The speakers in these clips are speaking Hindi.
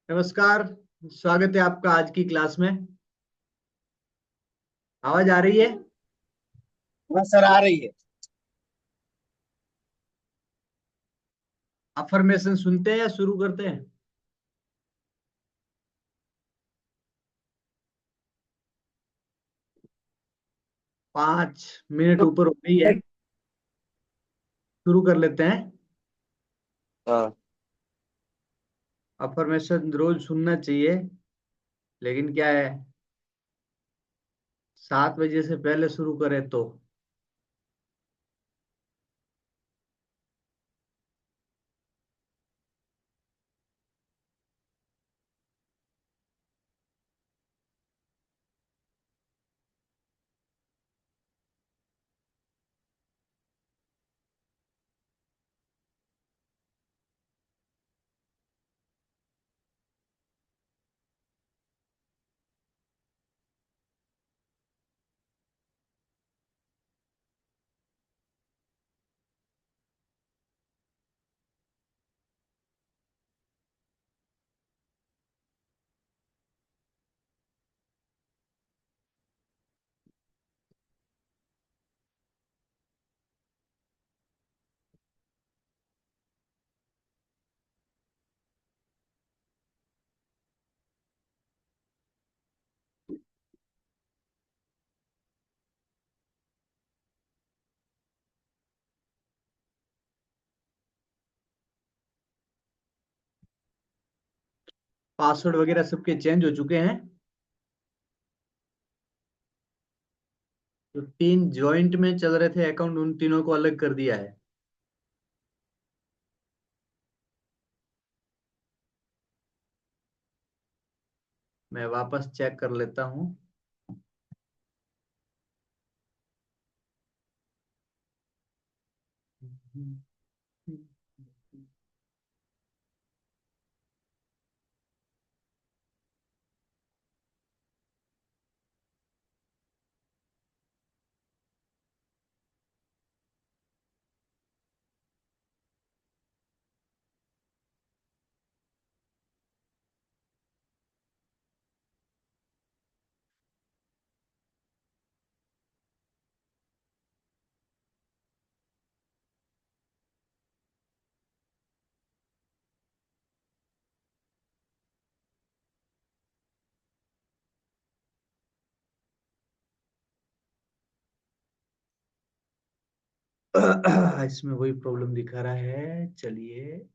नमस्कार। स्वागत है आपका आज की क्लास में। आवाज आ रही है? हाँ सर, आ रही है। अफर्मेशन सुनते हैं या शुरू करते हैं? 5 मिनट ऊपर हो गई है। शुरू कर लेते हैं। हाँ। अफर्मेशन रोज सुनना चाहिए, लेकिन क्या है, 7 बजे से पहले शुरू करें तो। पासवर्ड वगैरह सबके चेंज हो चुके हैं। तो 3 जॉइंट में चल रहे थे अकाउंट, उन तीनों को अलग कर दिया है। मैं वापस चेक कर लेता हूँ। इसमें वही प्रॉब्लम दिखा रहा है। चलिए।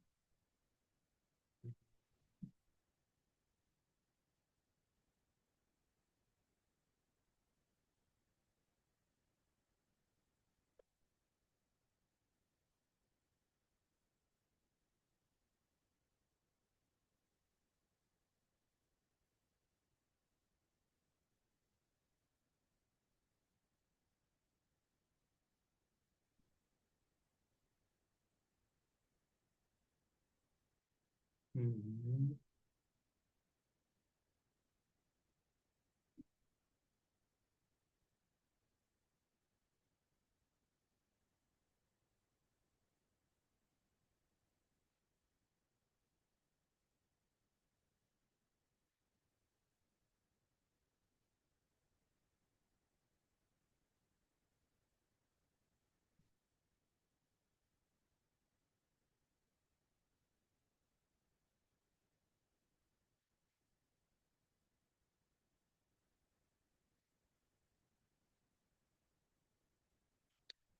हम्म।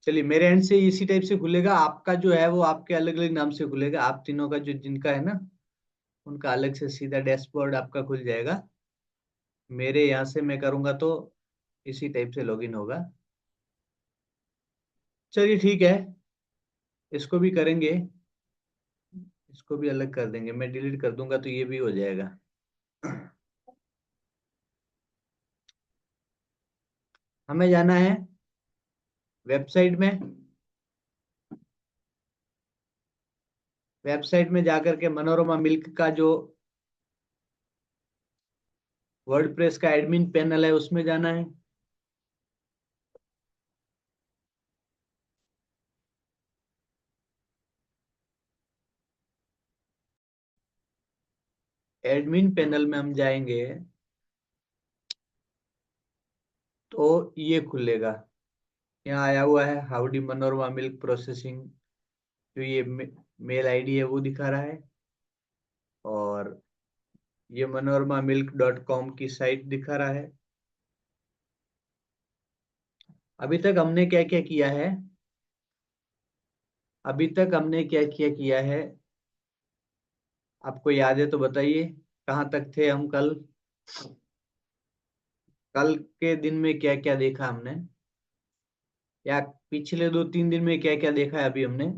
चलिए, मेरे एंड से इसी टाइप से खुलेगा। आपका जो है वो आपके अलग अलग नाम से खुलेगा। आप तीनों का जो जिनका है ना, उनका अलग से सीधा डैशबोर्ड आपका खुल जाएगा। मेरे यहाँ से मैं करूंगा तो इसी टाइप से लॉगिन होगा। चलिए ठीक है, इसको भी करेंगे। इसको भी अलग कर देंगे, मैं डिलीट कर दूंगा तो ये भी हो जाएगा। हमें जाना है वेबसाइट में। वेबसाइट में जाकर के मनोरमा मिल्क का जो वर्डप्रेस का एडमिन पैनल है उसमें जाना है। एडमिन पैनल में हम जाएंगे तो ये खुलेगा। यहाँ आया हुआ है हाउडी मनोरमा मिल्क प्रोसेसिंग, जो ये मेल आईडी है वो दिखा रहा है, और ये मनोरमा मिल्क डॉट कॉम की साइट दिखा रहा है। अभी तक हमने क्या क्या किया है, अभी तक हमने क्या क्या किया है, आपको याद है तो बताइए। कहाँ तक थे हम कल? कल के दिन में क्या क्या देखा हमने, या पिछले 2-3 दिन में क्या क्या देखा है अभी हमने?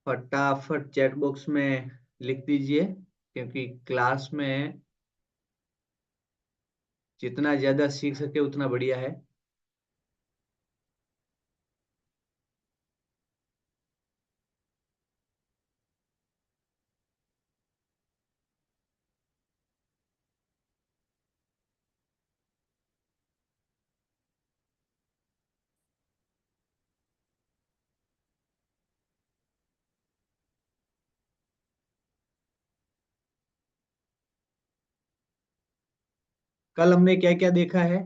फटाफट चैट बॉक्स में लिख दीजिए, क्योंकि क्लास में जितना ज्यादा सीख सके उतना बढ़िया है। कल हमने क्या क्या देखा है?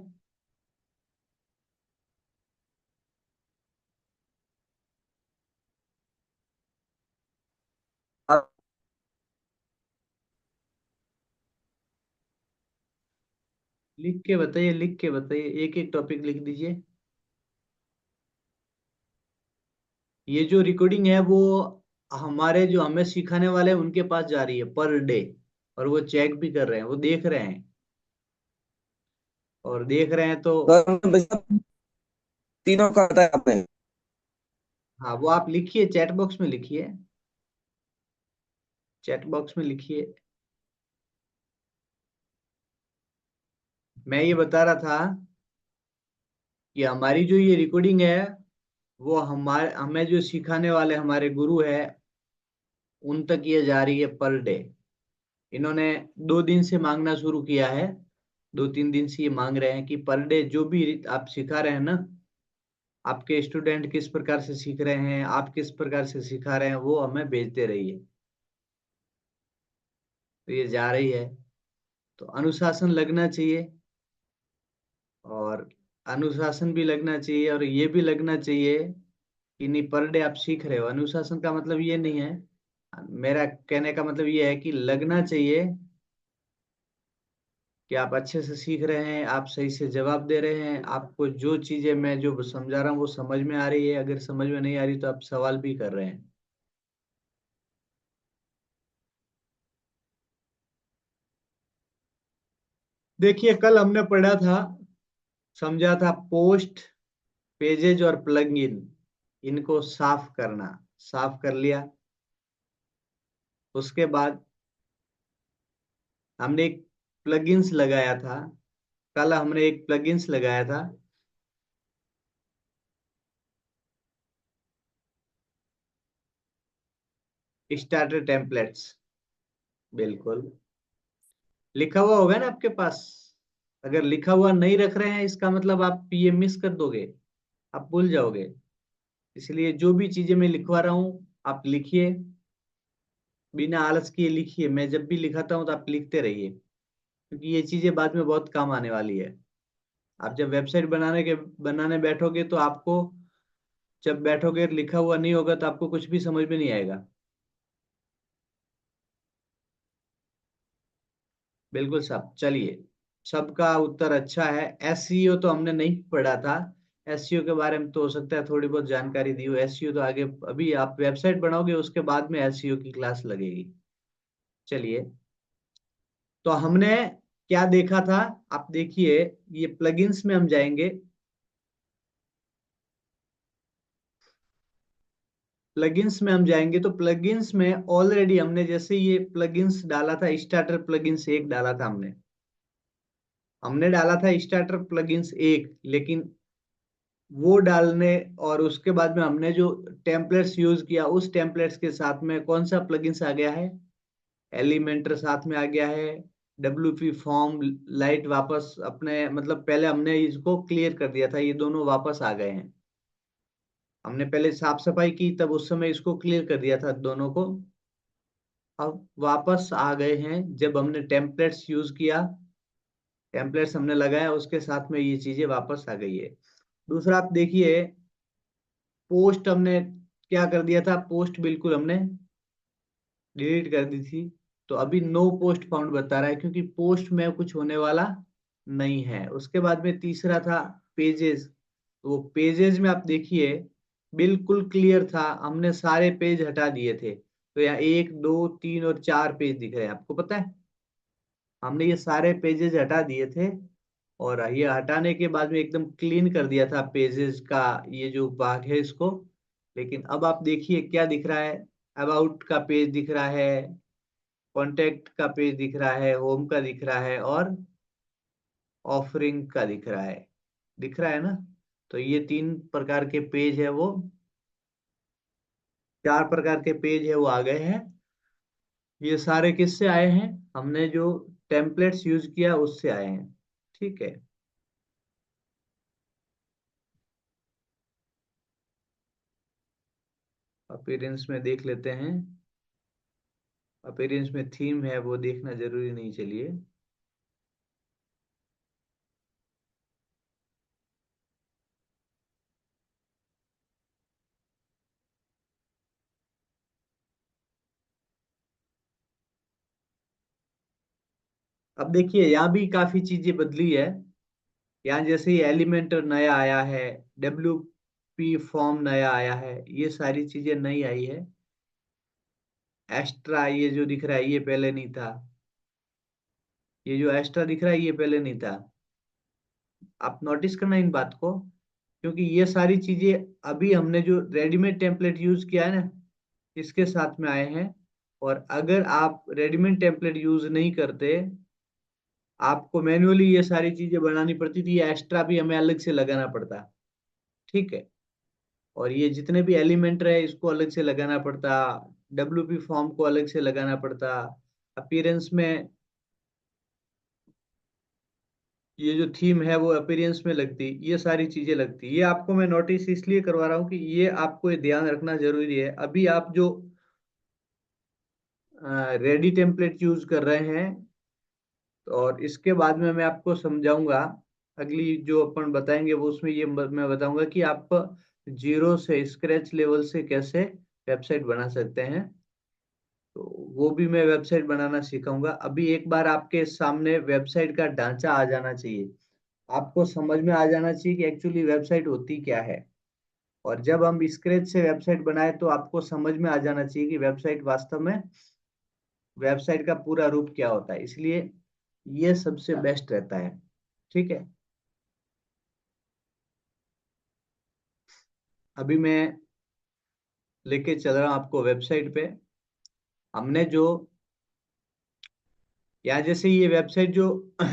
आप लिख के बताइए, लिख के बताइए, एक एक टॉपिक लिख दीजिए। ये जो रिकॉर्डिंग है वो हमारे जो हमें सिखाने वाले हैं उनके पास जा रही है पर डे, और वो चेक भी कर रहे हैं, वो देख रहे हैं, और देख रहे हैं तो। तो भैया तीनों का बताया आपने। हाँ, वो आप लिखिए, चैट बॉक्स में लिखिए, चैट बॉक्स में लिखिए। मैं ये बता रहा था कि हमारी जो ये रिकॉर्डिंग है वो हमारे हमें जो सिखाने वाले हमारे गुरु है उन तक ये जा रही है पर डे। इन्होंने 2 दिन से मांगना शुरू किया है, 2-3 दिन से ये मांग रहे हैं कि पर डे जो भी आप सिखा रहे हैं ना, आपके स्टूडेंट किस प्रकार से सीख रहे हैं, आप किस प्रकार से सिखा रहे हैं, वो हमें भेजते रहिए। तो ये जा रही है, तो अनुशासन लगना चाहिए, और अनुशासन भी लगना चाहिए, और ये भी लगना चाहिए कि नहीं, पर डे आप सीख रहे हो। अनुशासन का मतलब ये नहीं है, मेरा कहने का मतलब ये है कि लगना चाहिए कि आप अच्छे से सीख रहे हैं, आप सही से जवाब दे रहे हैं, आपको जो चीजें मैं जो समझा रहा हूँ वो समझ में आ रही है, अगर समझ में नहीं आ रही तो आप सवाल भी कर रहे हैं। देखिए, कल हमने पढ़ा था, समझा था, पोस्ट, पेजेज और प्लगइन, इनको साफ करना। साफ कर लिया। उसके बाद हमने एक प्लगइन्स लगाया था, कल हमने एक प्लगइन्स लगाया था, स्टार्टर टेम्पलेट्स। बिल्कुल, लिखा हुआ होगा ना आपके पास। अगर लिखा हुआ नहीं रख रहे हैं इसका मतलब आप ये मिस कर दोगे, आप भूल जाओगे। इसलिए जो भी चीजें मैं लिखवा रहा हूँ आप लिखिए, बिना आलस किए लिखिए। मैं जब भी लिखाता हूँ तो आप लिखते रहिए, क्योंकि ये चीजें बाद में बहुत काम आने वाली है। आप जब वेबसाइट बनाने बैठोगे तो आपको, जब बैठोगे लिखा हुआ नहीं होगा तो आपको कुछ भी समझ में नहीं आएगा। बिल्कुल साहब, चलिए। सबका उत्तर अच्छा है। एसईओ तो हमने नहीं पढ़ा था, एसईओ के बारे में तो हो सकता है थोड़ी बहुत जानकारी दी हो। एसईओ तो आगे, अभी आप वेबसाइट बनाओगे उसके बाद में एसईओ की क्लास लगेगी। चलिए, तो हमने क्या देखा था, आप देखिए, ये प्लगइन्स में हम जाएंगे। प्लगइन्स में हम जाएंगे तो प्लगइन्स में ऑलरेडी हमने जैसे ये प्लगइन्स डाला था, स्टार्टर प्लगइन्स एक डाला था हमने डाला था स्टार्टर प्लगइन्स एक, लेकिन वो डालने और उसके बाद में हमने जो टेम्पलेट्स यूज किया, उस टेम्पलेट्स के साथ में कौन सा प्लगइन्स आ गया है, एलिमेंटर साथ में आ गया है। डब्ल्यूपी फॉर्म लाइट वापस अपने, मतलब पहले हमने इसको क्लियर कर दिया था, ये दोनों वापस आ गए हैं। हमने पहले साफ सफाई की तब उस समय इसको क्लियर कर दिया था दोनों को, अब वापस आ गए हैं जब हमने टेम्पलेट्स यूज किया, टेम्पलेट्स हमने लगाया, उसके साथ में ये चीजें वापस आ गई है। दूसरा आप देखिए, पोस्ट हमने क्या कर दिया था, पोस्ट बिल्कुल हमने डिलीट कर दी थी। तो अभी नो पोस्ट फाउंड बता रहा है, क्योंकि पोस्ट में कुछ होने वाला नहीं है। उसके बाद में तीसरा था पेजेस। तो वो पेजेस में आप देखिए बिल्कुल क्लियर था, हमने सारे पेज हटा दिए थे। तो यहाँ एक दो तीन और चार पेज दिख रहे हैं, आपको पता है, हमने ये सारे पेजेस हटा दिए थे। और ये हटाने के बाद में एकदम क्लीन कर दिया था पेजेस का ये जो भाग है इसको। लेकिन अब आप देखिए क्या दिख रहा है, अबाउट का पेज दिख रहा है, कॉन्टेक्ट का पेज दिख रहा है, होम का दिख रहा है, और ऑफरिंग का दिख रहा है ना। तो ये तीन प्रकार के पेज है वो, चार प्रकार के पेज है वो आ गए हैं। ये सारे किससे आए हैं, हमने जो टेम्पलेट्स यूज किया उससे आए हैं। ठीक है, अपीयरेंस में देख लेते हैं। अपीयरेंस में थीम है वो देखना जरूरी नहीं, चलिए। अब देखिए यहाँ भी काफी चीजें बदली है। यहाँ जैसे ये एलिमेंटर नया आया है, डब्ल्यू पी फॉर्म नया आया है, ये सारी चीजें नई आई है। एक्स्ट्रा ये जो दिख रहा है ये पहले नहीं था, ये जो एक्स्ट्रा दिख रहा है ये पहले नहीं था। आप नोटिस करना इन बात को, क्योंकि ये सारी चीजें अभी हमने जो रेडीमेड टेम्पलेट यूज किया है ना, इसके साथ में आए हैं। और अगर आप रेडीमेड टेम्पलेट यूज नहीं करते, आपको मैन्युअली ये सारी चीजें बनानी पड़ती थी, ये एक्स्ट्रा भी हमें अलग से लगाना पड़ता। ठीक है, और ये जितने भी एलिमेंट है इसको अलग से लगाना पड़ता, डब्ल्यूपी फॉर्म को अलग से लगाना पड़ता, अपीयरेंस में ये जो थीम है वो अपीयरेंस में लगती, ये सारी चीजें लगती। ये आपको मैं नोटिस इसलिए करवा रहा हूँ कि ये आपको ये ध्यान रखना जरूरी है। अभी आप जो रेडी टेम्पलेट यूज कर रहे हैं, और इसके बाद में मैं आपको समझाऊंगा, अगली जो अपन बताएंगे वो उसमें ये मैं बताऊंगा कि आप जीरो से स्क्रैच लेवल से कैसे वेबसाइट बना सकते हैं। तो वो भी मैं वेबसाइट बनाना सिखाऊंगा। अभी एक बार आपके सामने वेबसाइट का ढांचा आ जाना चाहिए, आपको समझ में आ जाना चाहिए कि एक्चुअली वेबसाइट होती क्या है। और जब हम स्क्रैच से वेबसाइट बनाए तो आपको समझ में आ जाना चाहिए कि वेबसाइट वास्तव में, वेबसाइट का पूरा रूप क्या होता है। इसलिए ये सबसे बेस्ट रहता है। ठीक है, अभी मैं लेके चल रहा हूँ आपको वेबसाइट पे। हमने जो यहाँ जैसे ये वेबसाइट जो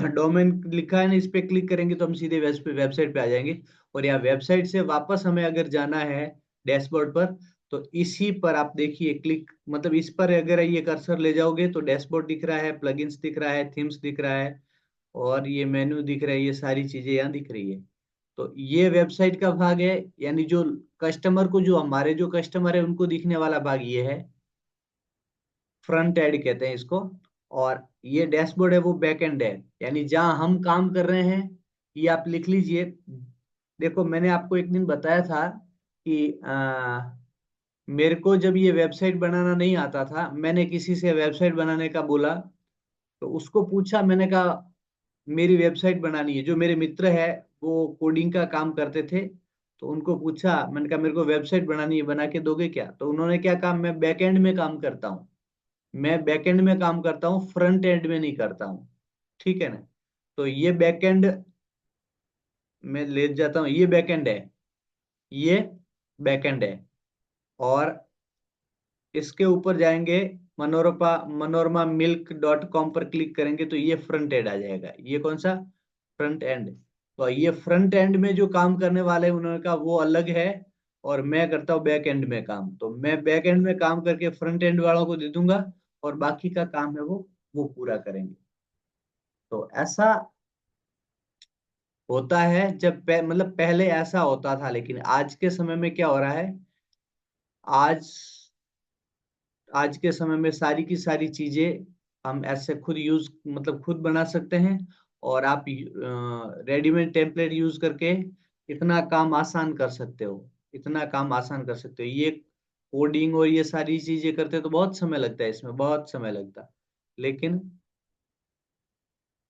डोमेन लिखा है ना, इस पे क्लिक करेंगे तो हम सीधे वेबसाइट पे आ जाएंगे। और यहाँ वेबसाइट से वापस हमें अगर जाना है डैशबोर्ड पर, तो इसी पर आप देखिए क्लिक, मतलब इस पर अगर ये कर्सर ले जाओगे तो डैशबोर्ड दिख रहा है, प्लगइन्स दिख रहा है, थीम्स दिख रहा है, और ये मेन्यू दिख रहा है, ये सारी चीजें यहाँ दिख रही है। तो ये वेबसाइट का भाग है, यानी जो कस्टमर को, जो हमारे जो कस्टमर है उनको दिखने वाला भाग ये है, फ्रंट एंड कहते हैं इसको। और ये डैशबोर्ड है वो बैक एंड है, यानी जहां हम काम कर रहे हैं। ये आप लिख लीजिए। देखो मैंने आपको एक दिन बताया था कि मेरे को जब ये वेबसाइट बनाना नहीं आता था, मैंने किसी से वेबसाइट बनाने का बोला, तो उसको पूछा, मैंने कहा मेरी वेबसाइट बनानी है। जो मेरे मित्र है वो कोडिंग का काम करते थे, तो उनको पूछा, मैंने कहा मेरे को वेबसाइट बनानी है, बना के दोगे क्या? तो उन्होंने क्या कहा, मैं बैकएंड में काम करता हूँ। मैं बैकएंड में काम करता हूँ, फ्रंट एंड में नहीं करता हूँ। ठीक है ना? तो ये बैकएंड में ले जाता हूँ, ये बैकएंड है, ये बैकएंड है। और इसके ऊपर जाएंगे, मनोरमा मिल्क.com पर क्लिक करेंगे तो ये फ्रंट एंड आ जाएगा। ये कौन सा? Front end. तो ये फ्रंट एंड में जो काम करने वाले हैं, उन्होंने कहा वो अलग है, और मैं करता हूँ बैक एंड में काम। तो मैं बैक एंड में काम करके फ्रंट एंड वालों को दे दूंगा, और बाकी का काम है वो पूरा करेंगे। तो ऐसा होता है जब मतलब पहले ऐसा होता था, लेकिन आज के समय में क्या हो रहा है, आज आज के समय में सारी की सारी चीजें हम ऐसे खुद यूज, मतलब खुद बना सकते हैं। और आप रेडीमेड टेम्पलेट यूज करके इतना काम आसान कर सकते हो, इतना काम आसान कर सकते हो। ये कोडिंग और ये सारी चीजें करते तो बहुत समय लगता है, इसमें बहुत समय लगता है। लेकिन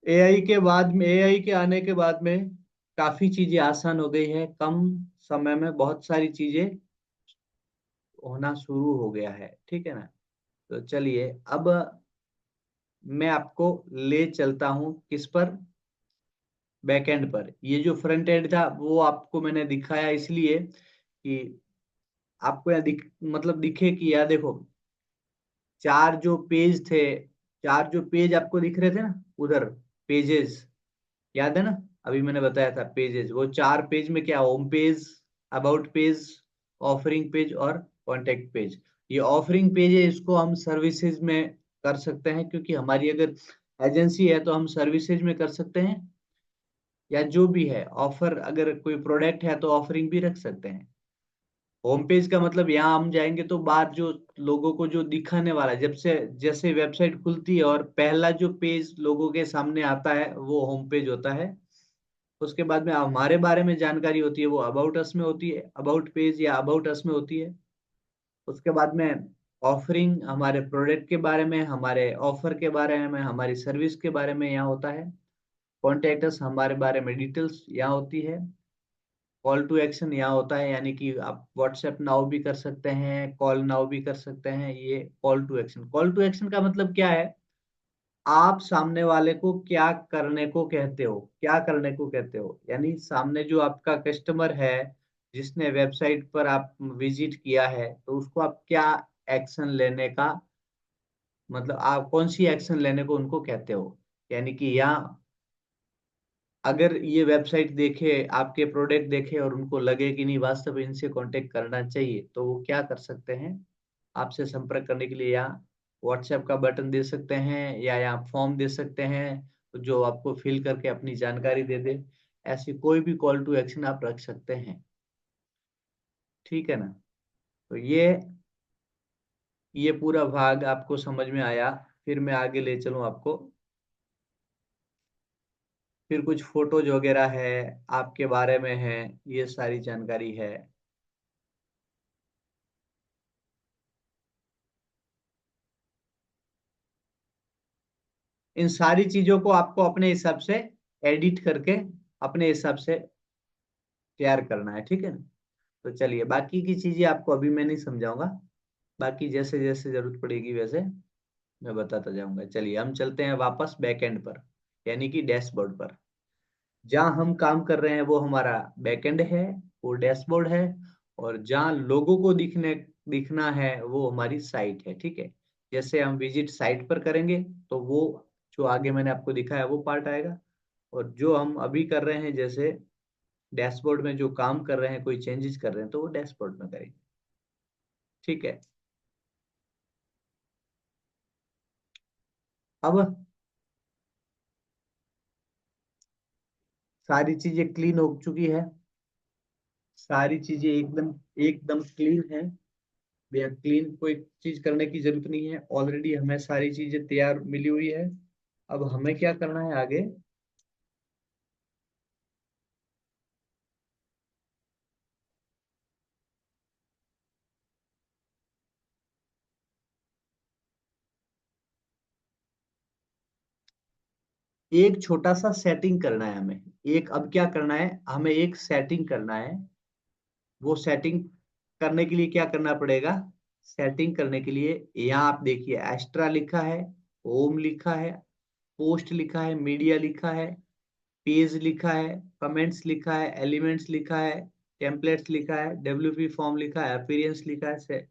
एआई के आने के बाद में काफी चीजें आसान हो गई है, कम समय में बहुत सारी चीजें होना शुरू हो गया है। ठीक है ना? तो चलिए, अब मैं आपको ले चलता हूं किस पर, बैकएंड पर। ये जो फ्रंट एंड था वो आपको मैंने दिखाया इसलिए कि आपको मतलब दिखे कि यार देखो, चार जो पेज थे, चार जो पेज आपको दिख रहे थे ना उधर, पेजेस, याद है ना? अभी मैंने बताया था पेजेस, वो चार पेज में क्या, home page, about page, offering page और कॉन्टेक्ट पेज। ये ऑफरिंग पेज है, इसको हम सर्विसेज में कर सकते हैं, क्योंकि हमारी अगर एजेंसी है तो हम सर्विसेज में कर सकते हैं, या जो भी है ऑफर, अगर कोई प्रोडक्ट है तो ऑफरिंग भी रख सकते हैं। होम पेज का मतलब यहाँ हम जाएंगे तो बाहर जो लोगों को जो दिखाने वाला है, जब से जैसे वेबसाइट खुलती है और पहला जो पेज लोगों के सामने आता है वो होम पेज होता है। उसके बाद में हमारे बारे में जानकारी होती है, वो अबाउट अस में होती है, अबाउट पेज या अबाउट अस में होती है। उसके बाद में ऑफरिंग, हमारे प्रोडक्ट के बारे में, हमारे ऑफर के बारे में, हमारी सर्विस के बारे में यहाँ होता है। कॉन्टेक्ट अस, हमारे बारे में डिटेल्स यहाँ होती है। कॉल टू एक्शन यहाँ होता है, यानी कि आप व्हाट्सएप नाउ भी कर सकते हैं, कॉल नाउ भी कर सकते हैं। ये call to action, call to action का मतलब क्या है, आप सामने वाले को क्या करने को कहते हो, क्या करने को कहते हो, यानी सामने जो आपका कस्टमर है, जिसने वेबसाइट पर आप विजिट किया है, तो उसको आप क्या एक्शन लेने का, मतलब आप कौन सी एक्शन लेने को उनको कहते हो। यानी कि यहाँ अगर ये वेबसाइट देखे, आपके प्रोडक्ट देखे और उनको लगे कि नहीं वास्तव में इनसे कांटेक्ट करना चाहिए, तो वो क्या कर सकते हैं, आपसे संपर्क करने के लिए यहाँ व्हाट्सएप का बटन दे सकते हैं, या यहाँ फॉर्म दे सकते हैं, जो आपको फिल करके अपनी जानकारी दे दे। ऐसी कोई भी कॉल टू एक्शन आप रख सकते हैं। ठीक है ना? तो ये पूरा भाग आपको समझ में आया। फिर मैं आगे ले चलूं आपको, फिर कुछ फोटोज वगैरह है, आपके बारे में है, ये सारी जानकारी है। इन सारी चीजों को आपको अपने हिसाब से एडिट करके अपने हिसाब से तैयार करना है। ठीक है ना? तो चलिए, बाकी की चीजें आपको अभी मैं नहीं समझाऊंगा, बाकी जैसे जैसे जरूरत पड़ेगी वैसे मैं बताता जाऊंगा। चलिए, हम चलते हैं वापस बैकएंड पर, यानी कि डैशबोर्ड पर। जहाँ हम काम कर रहे हैं वो हमारा बैकएंड है, वो डैशबोर्ड है। और जहाँ लोगों को दिखना है वो हमारी साइट है। ठीक है? जैसे हम विजिट साइट पर करेंगे तो वो जो आगे मैंने आपको दिखाया वो पार्ट आएगा। और जो हम अभी कर रहे हैं, जैसे डैशबोर्ड में जो काम कर रहे हैं, कोई चेंजेस कर रहे हैं, तो वो डैशबोर्ड में करेंगे। ठीक है? अब सारी चीजें क्लीन हो चुकी है, सारी चीजें एकदम एकदम क्लीन है भैया, क्लीन, कोई चीज करने की जरूरत नहीं है, ऑलरेडी हमें सारी चीजें तैयार मिली हुई है। अब हमें क्या करना है आगे, एक छोटा सा सेटिंग करना है हमें। एक अब क्या करना है, हमें एक सेटिंग करना है। वो सेटिंग करने के लिए क्या करना पड़ेगा? सेटिंग करने के लिए यहाँ आप देखिए, एक्स्ट्रा लिखा है, होम लिखा है, पोस्ट लिखा है, मीडिया लिखा है, पेज लिखा है, कमेंट्स लिखा है, एलिमेंट्स लिखा है, टेम्पलेट्स लिखा है, डब्ल्यूपी फॉर्म लिखा है, अपीयरेंस लिखा है,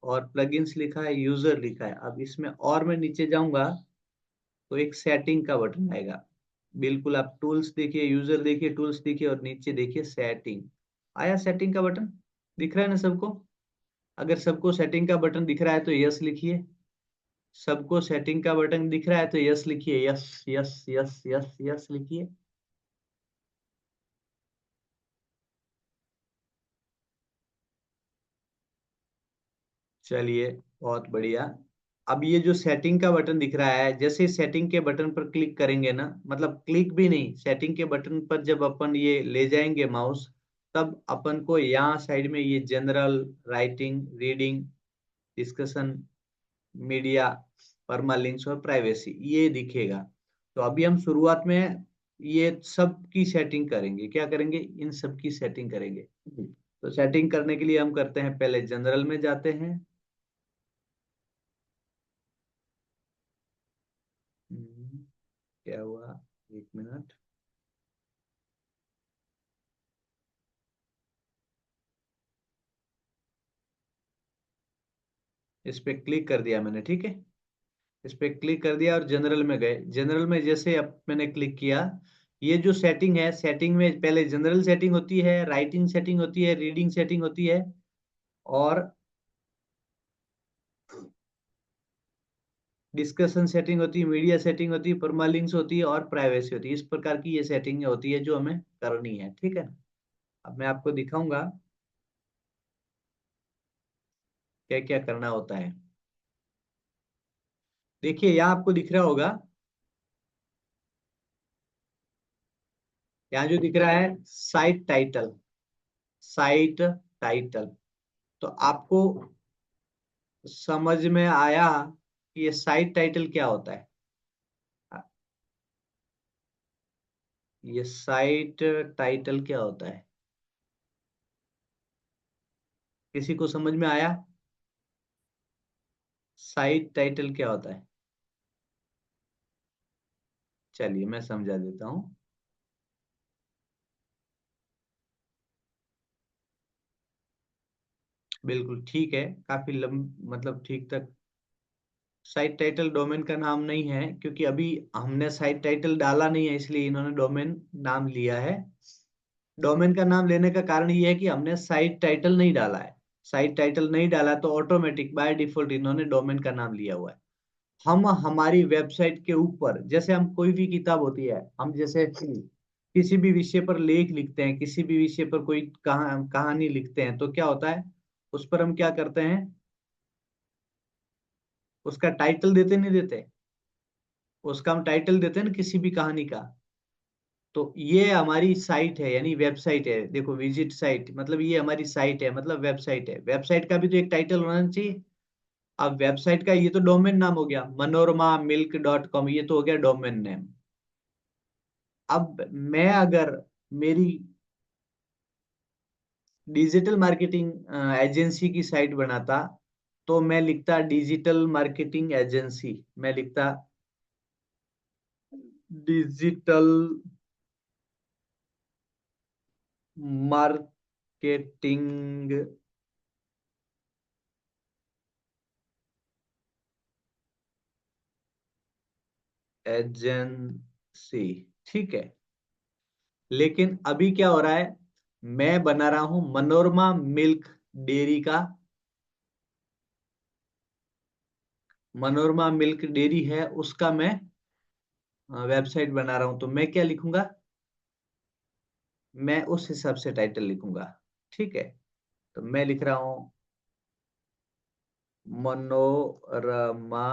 और प्लगइन्स लिखा है, यूजर लिखा है। अब इसमें और मैं नीचे जाऊंगा तो एक सेटिंग का बटन आएगा। बिल्कुल, आप टूल्स देखिए, यूजर देखिए, टूल्स देखिए, और नीचे देखिए सेटिंग। आया सेटिंग का बटन? दिख रहा है ना सबको? अगर सबको सेटिंग का बटन दिख रहा है तो यस लिखिए। सबको सेटिंग का बटन दिख रहा है तो यस लिखिए, yes yes yes yes yes लिखिए। चलिए, बहुत बढ़िया। अब ये जो सेटिंग का बटन दिख रहा है, जैसे सेटिंग के बटन पर क्लिक करेंगे ना, मतलब क्लिक भी नहीं, सेटिंग के बटन पर जब अपन ये ले जाएंगे माउस, तब अपन को यहाँ साइड में ये general, writing, reading, discussion, media, permalinks और प्राइवेसी ये दिखेगा। तो अभी हम शुरुआत में ये सब की सेटिंग करेंगे। क्या करेंगे? इन सब की सेटिंग करेंगे। तो सेटिंग करने के लिए हम करते हैं, पहले जनरल में जाते हैं। हम्म, क्या हुआ? एक मिनट। इस पे क्लिक कर दिया मैंने, ठीक है। इस पे क्लिक कर दिया और जनरल में गए। जनरल में जैसे अब मैंने क्लिक किया, ये जो सेटिंग है, सेटिंग में पहले जनरल सेटिंग होती है, राइटिंग सेटिंग होती है, रीडिंग सेटिंग होती है, और डिस्कशन सेटिंग होती है, मीडिया सेटिंग होती है, परमालिंक्स होती है, और प्राइवेसी होती है। इस प्रकार की ये सेटिंग होती है जो हमें करनी है, ठीक है। अब मैं आपको दिखाऊंगा क्या क्या करना होता है। देखिए, यहाँ आपको दिख रहा होगा, यहाँ जो दिख रहा है साइट टाइटल, साइट टाइटल। तो आपको समझ में आया कि ये साइट टाइटल क्या होता है? ये साइट टाइटल क्या होता है? किसी को समझ में आया? साइट टाइटल क्या होता है? चलिए मैं समझा देता हूँ। बिल्कुल ठीक है, काफी मतलब ठीक तक। साइट टाइटल डोमेन का नाम नहीं है, क्योंकि अभी हमने साइट टाइटल डाला नहीं है, इसलिए इन्होंने डोमेन नाम लिया है। डोमेन का नाम लेने का कारण ये है कि हमने साइट टाइटल नहीं डाला है। साइट टाइटल नहीं डाला तो ऑटोमेटिक बाय डिफॉल्ट इन्होंने डोमेन का नाम लिया हुआ है। हम हमारी वेबसाइट के ऊपर, जैसे हम कोई भी किताब होती है, हम जैसे किसी भी विषय पर लेख लिखते हैं, किसी भी विषय पर कोई कहानी लिखते हैं, तो क्या होता है? उस पर हम क्या करते हैं? उसका टाइटल देते नहीं देते? उसका हम टाइटल देते हैं ना किसी भी कहानी का। तो ये हमारी साइट है, यानी वेबसाइट है। देखो, विजिट साइट मतलब ये हमारी साइट है, मतलब वेबसाइट है। वेबसाइट का भी तो एक टाइटल होना चाहिए। अब वेबसाइट का ये तो डोमेन नाम हो गया, मनोरमा milk.com, ये तो हो गया डोमेन नेम। अब मैं अगर मेरी डिजिटल मार्केटिंग एजेंसी की साइट बनाता, तो मैं लिखता डिजिटल मार्केटिंग एजेंसी, मैं लिखता डिजिटल मार्केटिंग एजेंसी, ठीक है। लेकिन अभी क्या हो रहा है? मैं बना रहा हूं मनोरमा मिल्क डेयरी का, मनोरमा मिल्क डेयरी है उसका मैं वेबसाइट बना रहा हूं। तो मैं क्या लिखूंगा? मैं उस हिसाब से टाइटल लिखूंगा, ठीक है। तो मैं लिख रहा हूं मनोरमा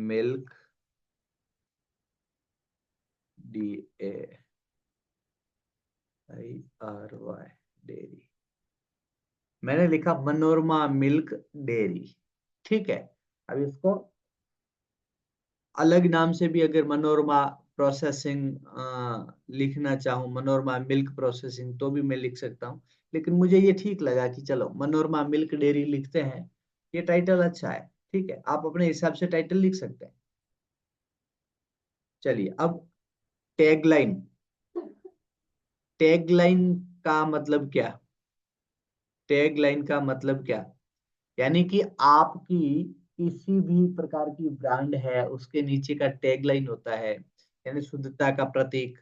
मिल्क DAIRY डेयरी। मैंने लिखा मनोरमा मिल्क डेयरी, ठीक है। अब इसको अलग नाम से भी, अगर मनोरमा प्रोसेसिंग लिखना चाहूँ मनोरमा मिल्क प्रोसेसिंग तो भी मैं लिख सकता हूँ, लेकिन मुझे ये ठीक लगा कि चलो मनोरमा मिल्क डेयरी लिखते हैं, ये टाइटल अच्छा है। ठीक है, आप अपने हिसाब से टाइटल लिख सकते हैं। चलिए अब टैगलाइन। टैगलाइन का मतलब क्या? टैगलाइन का मतलब क्या? यानी कि आपकी किसी भी प्रकार की ब्रांड है उसके नीचे का टैगलाइन होता है, यानी शुद्धता का प्रतीक।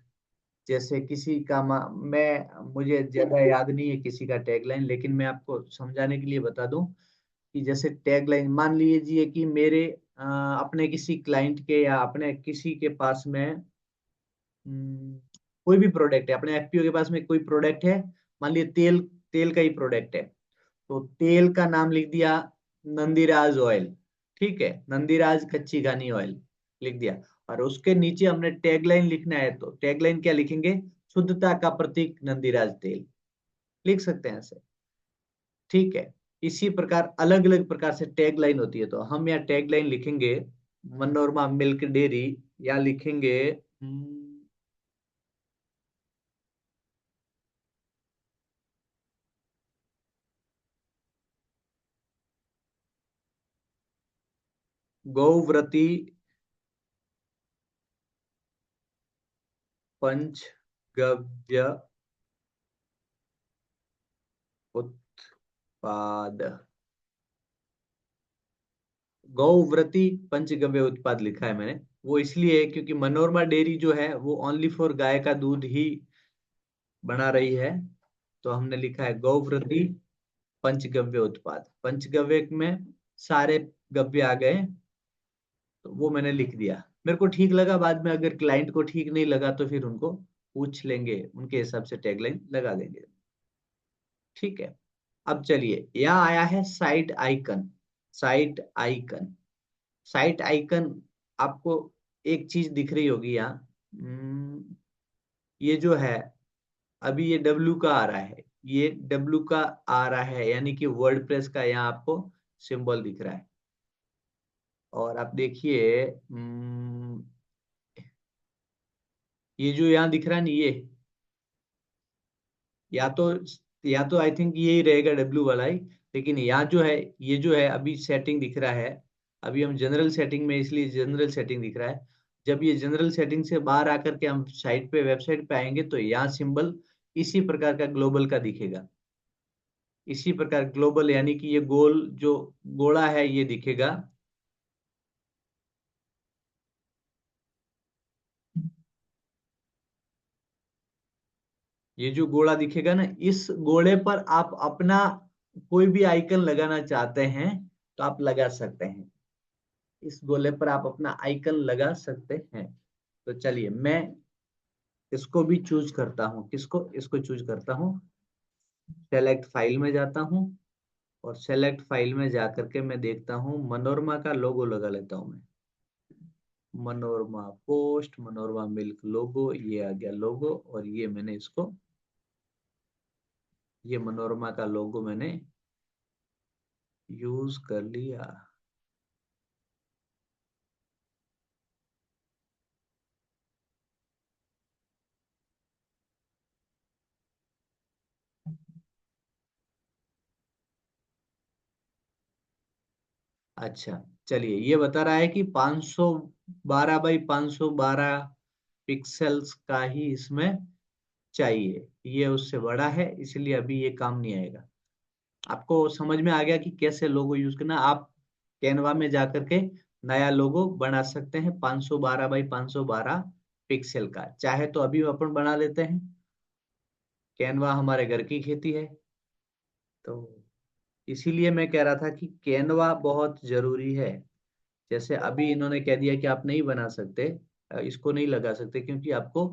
जैसे किसी का मुझे ज्यादा याद नहीं है किसी का टैगलाइन, लेकिन मैं आपको समझाने के लिए बता दूं कि जैसे टैगलाइन मान लीजिए कि मेरे अपने किसी क्लाइंट के या अपने किसी के पास में हम्म, कोई भी प्रोडक्ट है, अपने एफपीओ के पास में कोई प्रोडक्ट है, मान लीजिए तेल, तेल का ही प्रोडक्ट है, तो तेल का नाम लिख दिया नंदीराज ऑयल। ठीक है, नंदीराज कच्ची घानी ऑयल लिख दिया। और उसके नीचे हमने टैगलाइन लिखना है, तो टैगलाइन क्या लिखेंगे? शुद्धता का प्रतीक नंदीराज तेल, लिख सकते हैं ऐसे। ठीक है, इसी प्रकार अलग अलग प्रकार से टैगलाइन होती है, तो हम यहाँ टैगलाइन लिखेंगे मनोरमा मिल्क डेयरी, या लिखेंगे गौव्रती पंचगव्य उत्पाद। गौव्रती पंचगव्य उत्पाद लिखा है मैंने, वो इसलिए है क्योंकि मनोरमा डेयरी जो है वो ओनली फॉर गाय का दूध ही बना रही है। तो हमने लिखा है गौव्रती पंचगव्य उत्पाद। पंचगव्य में सारे गव्य आ गए, तो वो मैंने लिख दिया। मेरे को ठीक लगा, बाद में अगर क्लाइंट को ठीक नहीं लगा तो फिर उनको पूछ लेंगे, उनके हिसाब से टैगलाइन लगा देंगे। ठीक है, अब चलिए यहाँ आया है site icon. Site icon, site icon, आपको एक चीज दिख रही होगी यहाँ। ये जो है, अभी ये डब्ल्यू का आ रहा है, ये डब्ल्यू का आ रहा है, यानी कि वर्डप्रेस का यहाँ आपको सिंबल दिख रहा है। और आप देखिए ये जो यहाँ दिख रहा है ना, ये या तो या तो आई थिंक ये ही रहेगा डब्ल्यू वाला ही। लेकिन यहाँ जो है, ये जो है अभी सेटिंग दिख रहा है, अभी हम जनरल सेटिंग में, इसलिए जनरल सेटिंग दिख रहा है। जब ये जनरल सेटिंग से बाहर आकर के हम साइट पे, वेबसाइट पे आएंगे, तो यहाँ सिंबल इसी प्रकार का ग्लोबल का दिखेगा। इसी प्रकार ग्लोबल यानी कि ये गोल जो गोला है ये दिखेगा। ये जो गोला दिखेगा ना, इस गोले पर आप अपना कोई भी आइकन लगाना चाहते हैं तो आप लगा सकते हैं। इस गोले पर आप अपना आइकन लगा सकते हैं। तो चलिए मैं इसको भी चूज करता हूँ, किसको, इसको चूज करता हूँ। सेलेक्ट फाइल में जाता हूँ, और सेलेक्ट फाइल में जाकर के मैं देखता हूँ मनोरमा का लोगो लगा लेता हूँ मैं। मनोरमा पोस्ट, मनोरमा मिल्क लोगो, ये आ गया लोगो, और ये मैंने इसको, ये मनोरमा का लोगो मैंने यूज कर लिया। अच्छा, चलिए ये बता रहा है कि 512 बाई 512 पिक्सेल्स का ही इसमें चाहिए, ये उससे बड़ा है, इसलिए अभी ये काम नहीं आएगा। आपको समझ में आ गया कि कैसे लोगो यूज करना? आप कैनवा में जाकर के नया लोगो बना सकते हैं 512 बाई 512 पिक्सल का, चाहे तो अभी अपन बना लेते हैं। कैनवा हमारे घर की खेती है, तो इसीलिए मैं कह रहा था कि कैनवा बहुत जरूरी है। जैसे अभी इन्होंने कह दिया कि आप नहीं बना सकते, इसको नहीं लगा सकते, क्योंकि आपको,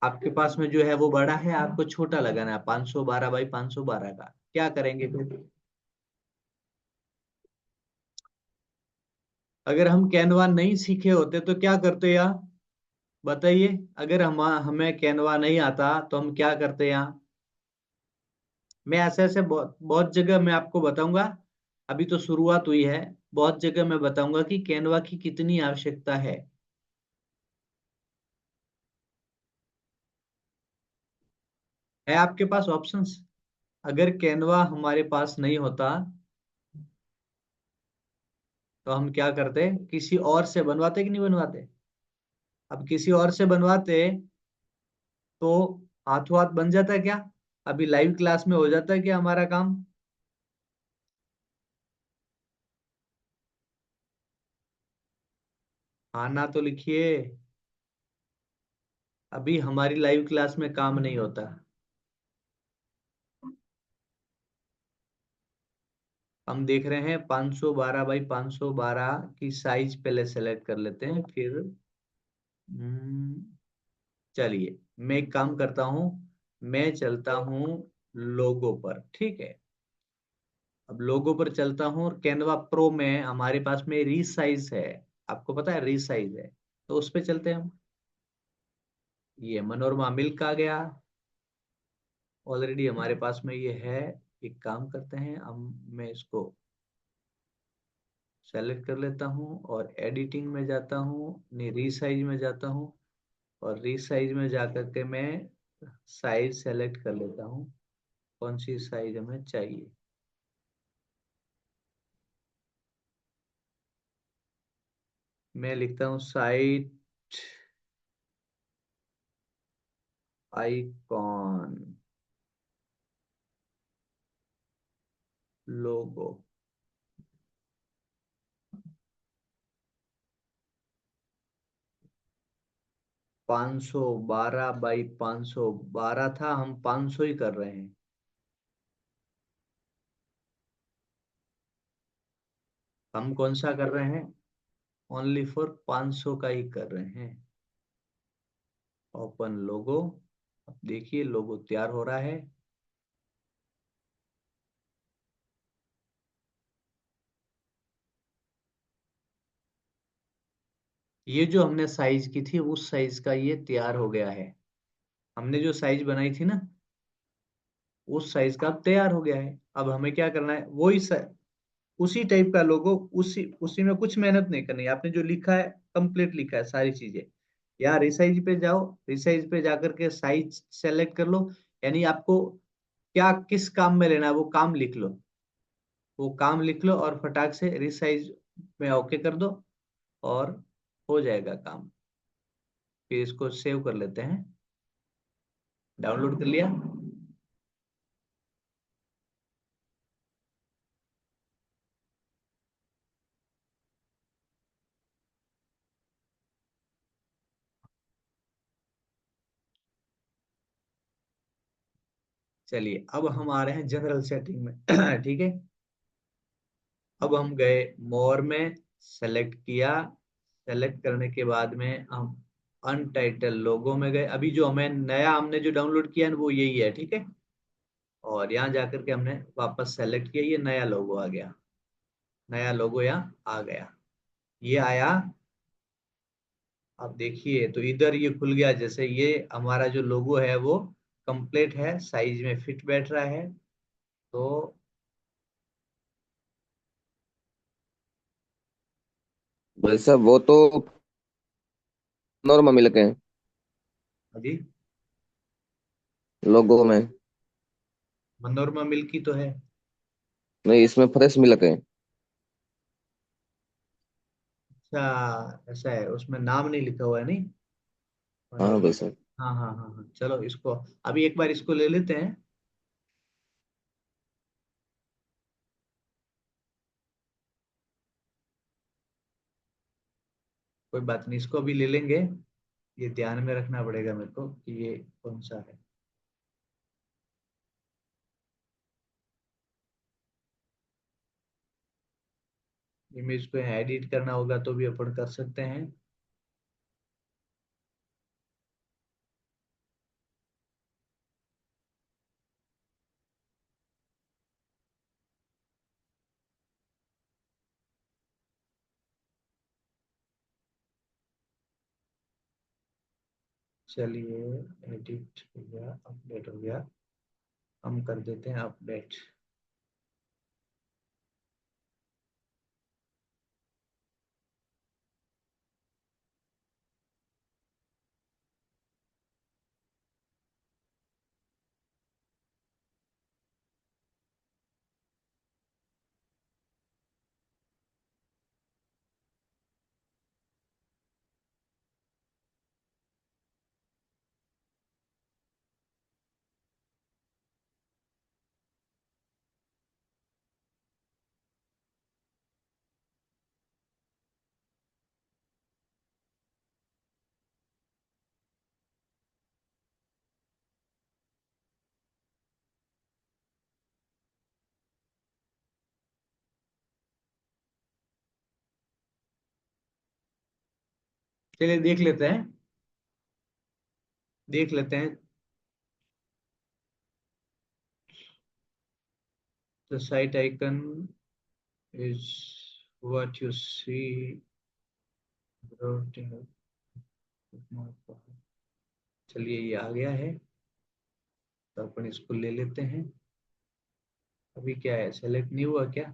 आपके पास में जो है वो बड़ा है, आपको छोटा लगाना है 512 बाई 512 का। क्या करेंगे फिर? अगर हम कैनवा नहीं सीखे होते तो क्या करते यार, बताइए। अगर हमें कैनवा नहीं आता तो हम क्या करते यहाँ? मैं ऐसे ऐसे बहुत बहुत जगह मैं आपको बताऊंगा। अभी तो शुरुआत हुई है, बहुत जगह मैं बताऊंगा कि कैनवा की कितनी आवश्यकता है। है आपके पास ऑप्शंस? अगर कैनवा हमारे पास नहीं होता तो हम क्या करते, किसी और से बनवाते कि नहीं बनवाते? अब किसी और से बनवाते तो हाथों हाथ बन जाता क्या? अभी लाइव क्लास में हो जाता है क्या हमारा काम? हाँ ना तो लिखिए। अभी हमारी लाइव क्लास में काम नहीं होता। हम देख रहे हैं 512 बाई 512 की साइज पहले सेलेक्ट कर लेते हैं, फिर हम्म, चलिए मैं एक काम करता हूँ, मैं चलता हूँ लोगो पर, ठीक है। अब लोगो पर चलता हूँ और कैनवा प्रो में हमारे पास में रीसाइज है। आपको पता है रीसाइज है, तो उस पे चलते हैं हम। ये मनोरमा मिल्क आ गया, ऑलरेडी हमारे पास में ये है। एक काम करते हैं हम, मैं इसको सेलेक्ट कर लेता हूँ और एडिटिंग में जाता हूँ, नहीं रीसाइज में जाता हूँ। और रीसाइज में जाकर के मैं साइज सेलेक्ट कर लेता हूँ, कौन सी साइज हमें चाहिए। मैं लिखता हूँ साइट आइकॉन लोगो। 512 बाई 512 था, हम 500 ही कर रहे हैं। हम कौन सा कर रहे हैं? ओनली फॉर 500 का ही कर रहे हैं। ओपन लोगो। अब देखिए लोगो तैयार हो रहा है। ये जो हमने साइज की थी उस साइज का ये तैयार हो गया है। हमने जो साइज बनाई थी ना, उस साइज का अब तैयार हो गया है। अब हमें क्या करना है, उसी टाइप का लोगो, उसी उसी में कुछ मेहनत नहीं करनी है। आपने जो लिखा है कंप्लीट लिखा है सारी चीजें। यहाँ रिसाइज पे जाओ, रिसाइज पे जाकर के साइज सेलेक्ट कर लो। यानी आपको क्या किस काम में लेना है वो काम लिख लो। वो काम लिख लो और फटाक से रिसाइज में ओके कर दो, और हो जाएगा काम। फिर इसको सेव कर लेते हैं। डाउनलोड कर लिया। चलिए अब हम आ रहे हैं जनरल सेटिंग में ठीक है। अब हम गए मोर में, सेलेक्ट किया। सेलेक्ट करने के बाद में हम अनटाइटल लोगो में गए। अभी जो हमें नया हमने जो डाउनलोड किया है वो यही है, ठीक है। और यहाँ जाकर के हमने वापस सेलेक्ट किया, ये नया लोगो आ गया। नया लोगो यहाँ आ गया, ये आया। अब देखिए तो इधर ये खुल गया, जैसे ये हमारा जो लोगो है वो कंप्लीट है, साइज में फिट बैठ रहा है। तो भाई साहब वो तो नॉर्मल मिल्क है अभी लोगों में। मनोरमा मिल्क की तो है। नहीं, इसमें फ्रेश मिल्क है। अच्छा ऐसा है, उसमें नाम नहीं लिखा हुआ है, नहीं हाँ मनोरमा। भाई साहब। हाँ हाँ हाँ हाँ, चलो इसको अभी एक बार इसको ले लेते हैं। कोई बात नहीं, इसको अभी ले लेंगे। ये ध्यान में रखना पड़ेगा मेरे को कि ये कौन सा है। इमेज को एडिट करना होगा तो भी अपन कर सकते हैं। चलिए एडिट हो गया, अपडेट हो गया। हम कर देते हैं अपडेट। चलिए देख लेते हैं, देख लेते हैं। The site icon is what you see. चलिए ये आ गया है, तो अपन इसको ले लेते हैं। अभी क्या है, सेलेक्ट नहीं हुआ क्या?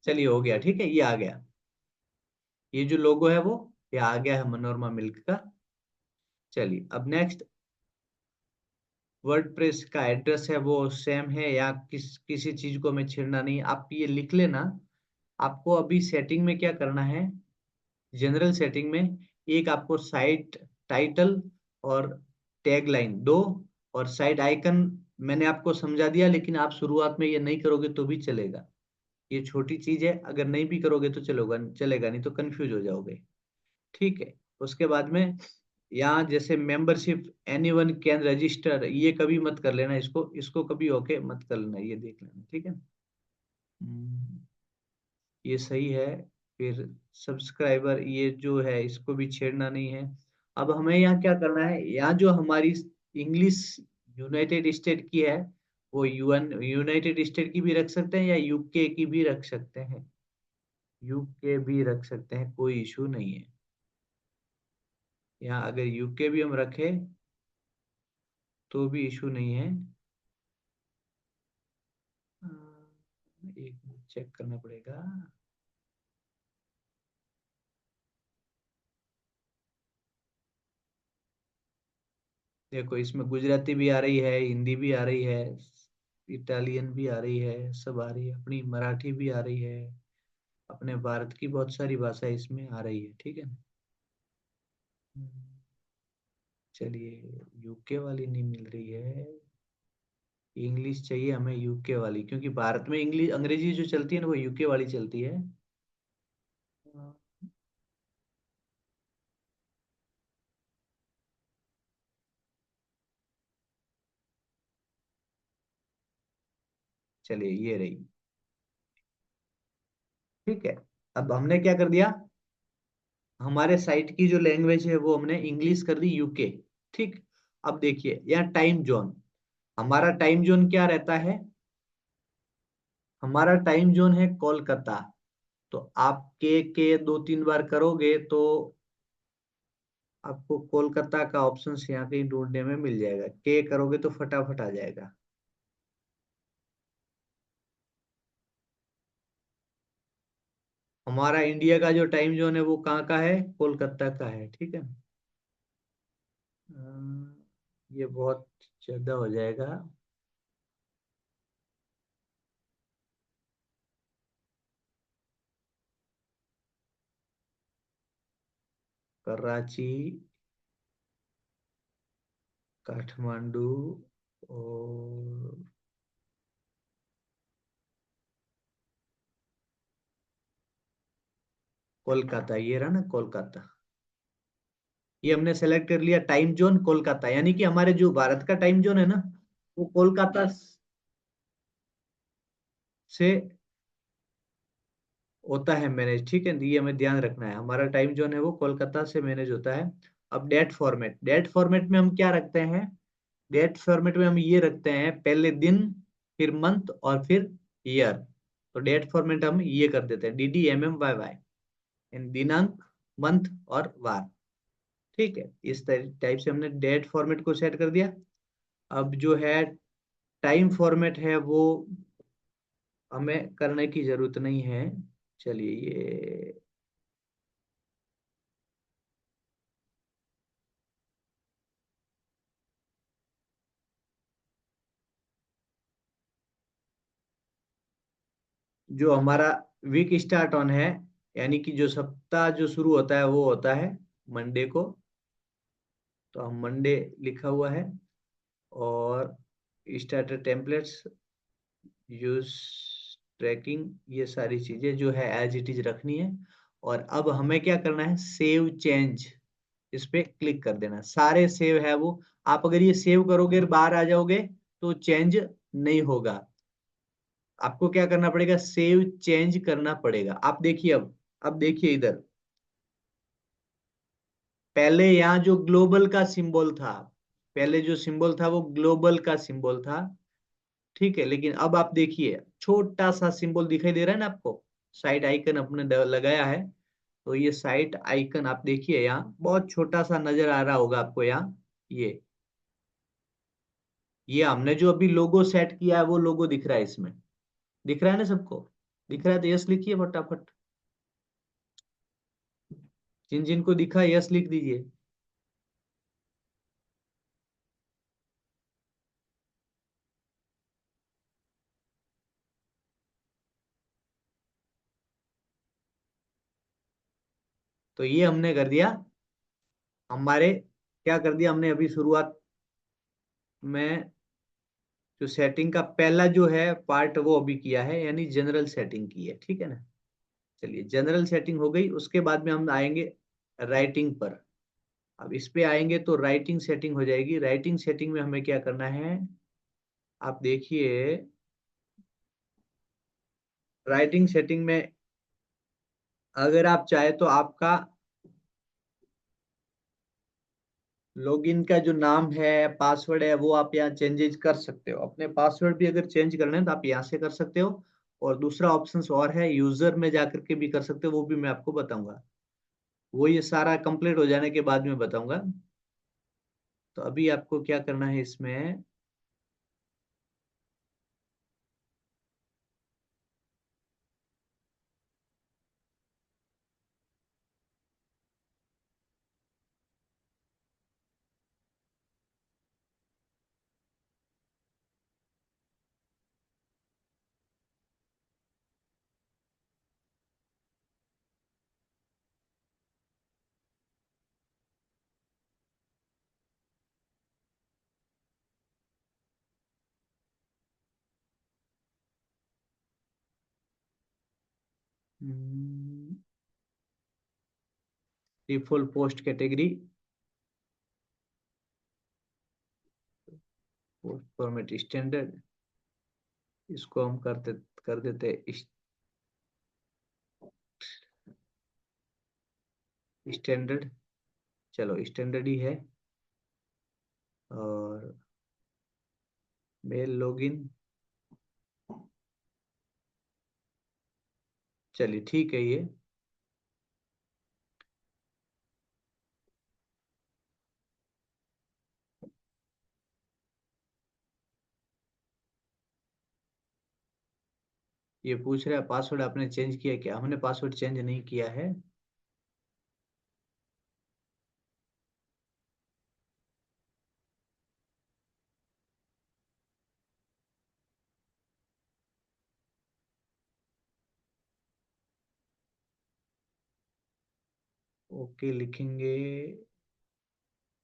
चलिए हो गया, ठीक है, ये आ गया। ये जो लोगो है वो ये आ गया है मनोरमा मिल्क का। चलिए अब नेक्स्ट, वर्डप्रेस का एड्रेस है वो सेम है या किसी चीज को हमें छेड़ना नहीं, आप ये लिख लेना। आपको अभी सेटिंग में क्या करना है, जनरल सेटिंग में एक आपको साइट टाइटल और टैग लाइन दो, और साइट आइकन मैंने आपको समझा दिया, लेकिन आप शुरुआत में ये नहीं करोगे तो भी चलेगा। ये छोटी चीज है, अगर नहीं भी करोगे तो चलेगा, चलेगा नहीं तो कंफ्यूज हो जाओगे। ठीक है। उसके बाद में यहाँ जैसे मेंबरशिप एनीवन कैन रजिस्टर, ये कभी मत कर लेना, इसको इसको कभी ओके मत कर लेना, ये देख लेना, ठीक है। हम्म, ये सही है। फिर सब्सक्राइबर ये जो है इसको भी छेड़ना नहीं है। अब हमें यहाँ क्या करना है, यहाँ जो हमारी इंग्लिश यूनाइटेड स्टेट की है, वो यूनाइटेड स्टेट की भी रख सकते हैं या यूके की भी रख सकते हैं, यूके भी रख सकते हैं, कोई इशू नहीं है। यहाँ अगर यूके भी हम रखें तो भी इशू नहीं है। एक मिनट चेक करना पड़ेगा। देखो इसमें गुजराती भी आ रही है, हिंदी भी आ रही है, इटालियन भी आ रही है, सब आ रही है, अपनी मराठी भी आ रही है, अपने भारत की बहुत सारी भाषा इसमें आ रही है, ठीक है ना। चलिए यूके वाली नहीं मिल रही है, इंग्लिश चाहिए हमें यूके वाली, क्योंकि भारत में इंग्लिश अंग्रेजी जो चलती है ना वो यूके वाली चलती है। चलिए ये रही, ठीक है। अब हमने क्या कर दिया, हमारे साइट की जो लैंग्वेज है वो हमने इंग्लिश कर दी यूके, ठीक। अब देखिए यहाँ टाइम जोन, हमारा टाइम जोन क्या रहता है, हमारा टाइम जोन है कोलकाता। तो आप के दो तीन बार करोगे तो आपको कोलकाता का ऑप्शन यहाँ कहीं ढूंढने में मिल जाएगा, के करोगे तो फटाफट आ जाएगा। हमारा इंडिया का जो टाइम जोन है वो कहाँ का है, कोलकाता का है, ठीक है। ये बहुत ज्यादा हो जाएगा। कराची, काठमांडू और कोलकाता, ये रहा ना कोलकाता, ये हमने सेलेक्ट कर लिया टाइम जोन कोलकाता, यानी कि हमारे जो भारत का टाइम जोन है ना वो कोलकाता से होता है मैनेज, ठीक है, ये हमें ध्यान रखना है, हमारा टाइम जोन है वो कोलकाता से मैनेज होता है। अब डेट फॉर्मेट, डेट फॉर्मेट में हम क्या रखते हैं, डेट फॉर्मेट में हम ये रखते हैं पहले दिन, फिर मंथ और फिर ईयर। तो डेट फॉर्मेट हम ये कर देते हैं DDMMYY, इन दिनांक, मंथ और वार, ठीक है। इस टाइप से हमने डेट फॉर्मेट को सेट कर दिया। अब जो है टाइम फॉर्मेट है वो हमें करने की जरूरत नहीं है। चलिए ये जो हमारा वीक स्टार्ट ऑन है, यानी कि जो सप्ताह जो शुरू होता है वो होता है मंडे को। तो हम मंडे लिखा हुआ है। और स्टार्टर टेम्पलेट्स, यूज ट्रैकिंग, ये सारी चीजें जो है एज इट इज रखनी है। और अब हमें क्या करना है, सेव चेंज, इस पे क्लिक कर देना। सारे सेव है वो। आप अगर ये सेव करोगे और बाहर आ जाओगे तो चेंज नहीं होगा। आपको क्या करना पड़ेगा, सेव चेंज करना पड़ेगा। आप देखिए अब देखिए इधर, पहले यहाँ जो ग्लोबल का सिंबल था, पहले जो सिंबल था वो ग्लोबल का सिंबल था, ठीक है। लेकिन अब आप देखिए छोटा सा सिंबल दिखाई दे रहा है ना आपको, साइड आइकन अपने लगाया है। तो ये साइड आइकन आप देखिए यहाँ बहुत छोटा सा नजर आ रहा होगा आपको यहाँ। ये हमने जो अभी लोगो सेट किया है वो लोगो दिख रहा है इसमें, दिख रहा है ना सबको? दिख रहा है तो यस लिखिए फटाफट। जिन जिन को दिखा यस लिख दीजिए। तो ये हमने कर दिया हमारे, क्या कर दिया हमने अभी शुरुआत में, जो सेटिंग का पहला जो है पार्ट वो अभी किया है, यानी जनरल सेटिंग की है, ठीक है ना। चलिए जनरल सेटिंग हो गई, उसके बाद में हम आएंगे राइटिंग पर। अब इस पे आएंगे तो राइटिंग सेटिंग हो जाएगी। राइटिंग सेटिंग में हमें क्या करना है, आप देखिए राइटिंग सेटिंग में अगर आप चाहे तो आपका लॉगिन का जो नाम है, पासवर्ड है, वो आप यहाँ चेंजेस कर सकते हो। अपने पासवर्ड भी अगर चेंज करना है तो आप यहाँ से कर सकते हो। और दूसरा ऑप्शन और है, यूजर में जाकर के भी कर सकते हो, वो भी मैं आपको बताऊंगा। वो ये सारा कंप्लीट हो जाने के बाद में बताऊंगा। तो अभी आपको क्या करना है इसमें, default post category, post format standard, इसको हम कर देते स्टैंडर्ड। चलो स्टैंडर्ड ही है। और मेल लॉगिन, चलिए ठीक है ये। ये पूछ रहा है पासवर्ड आपने चेंज किया क्या, हमने पासवर्ड चेंज नहीं किया है। ओके लिखेंगे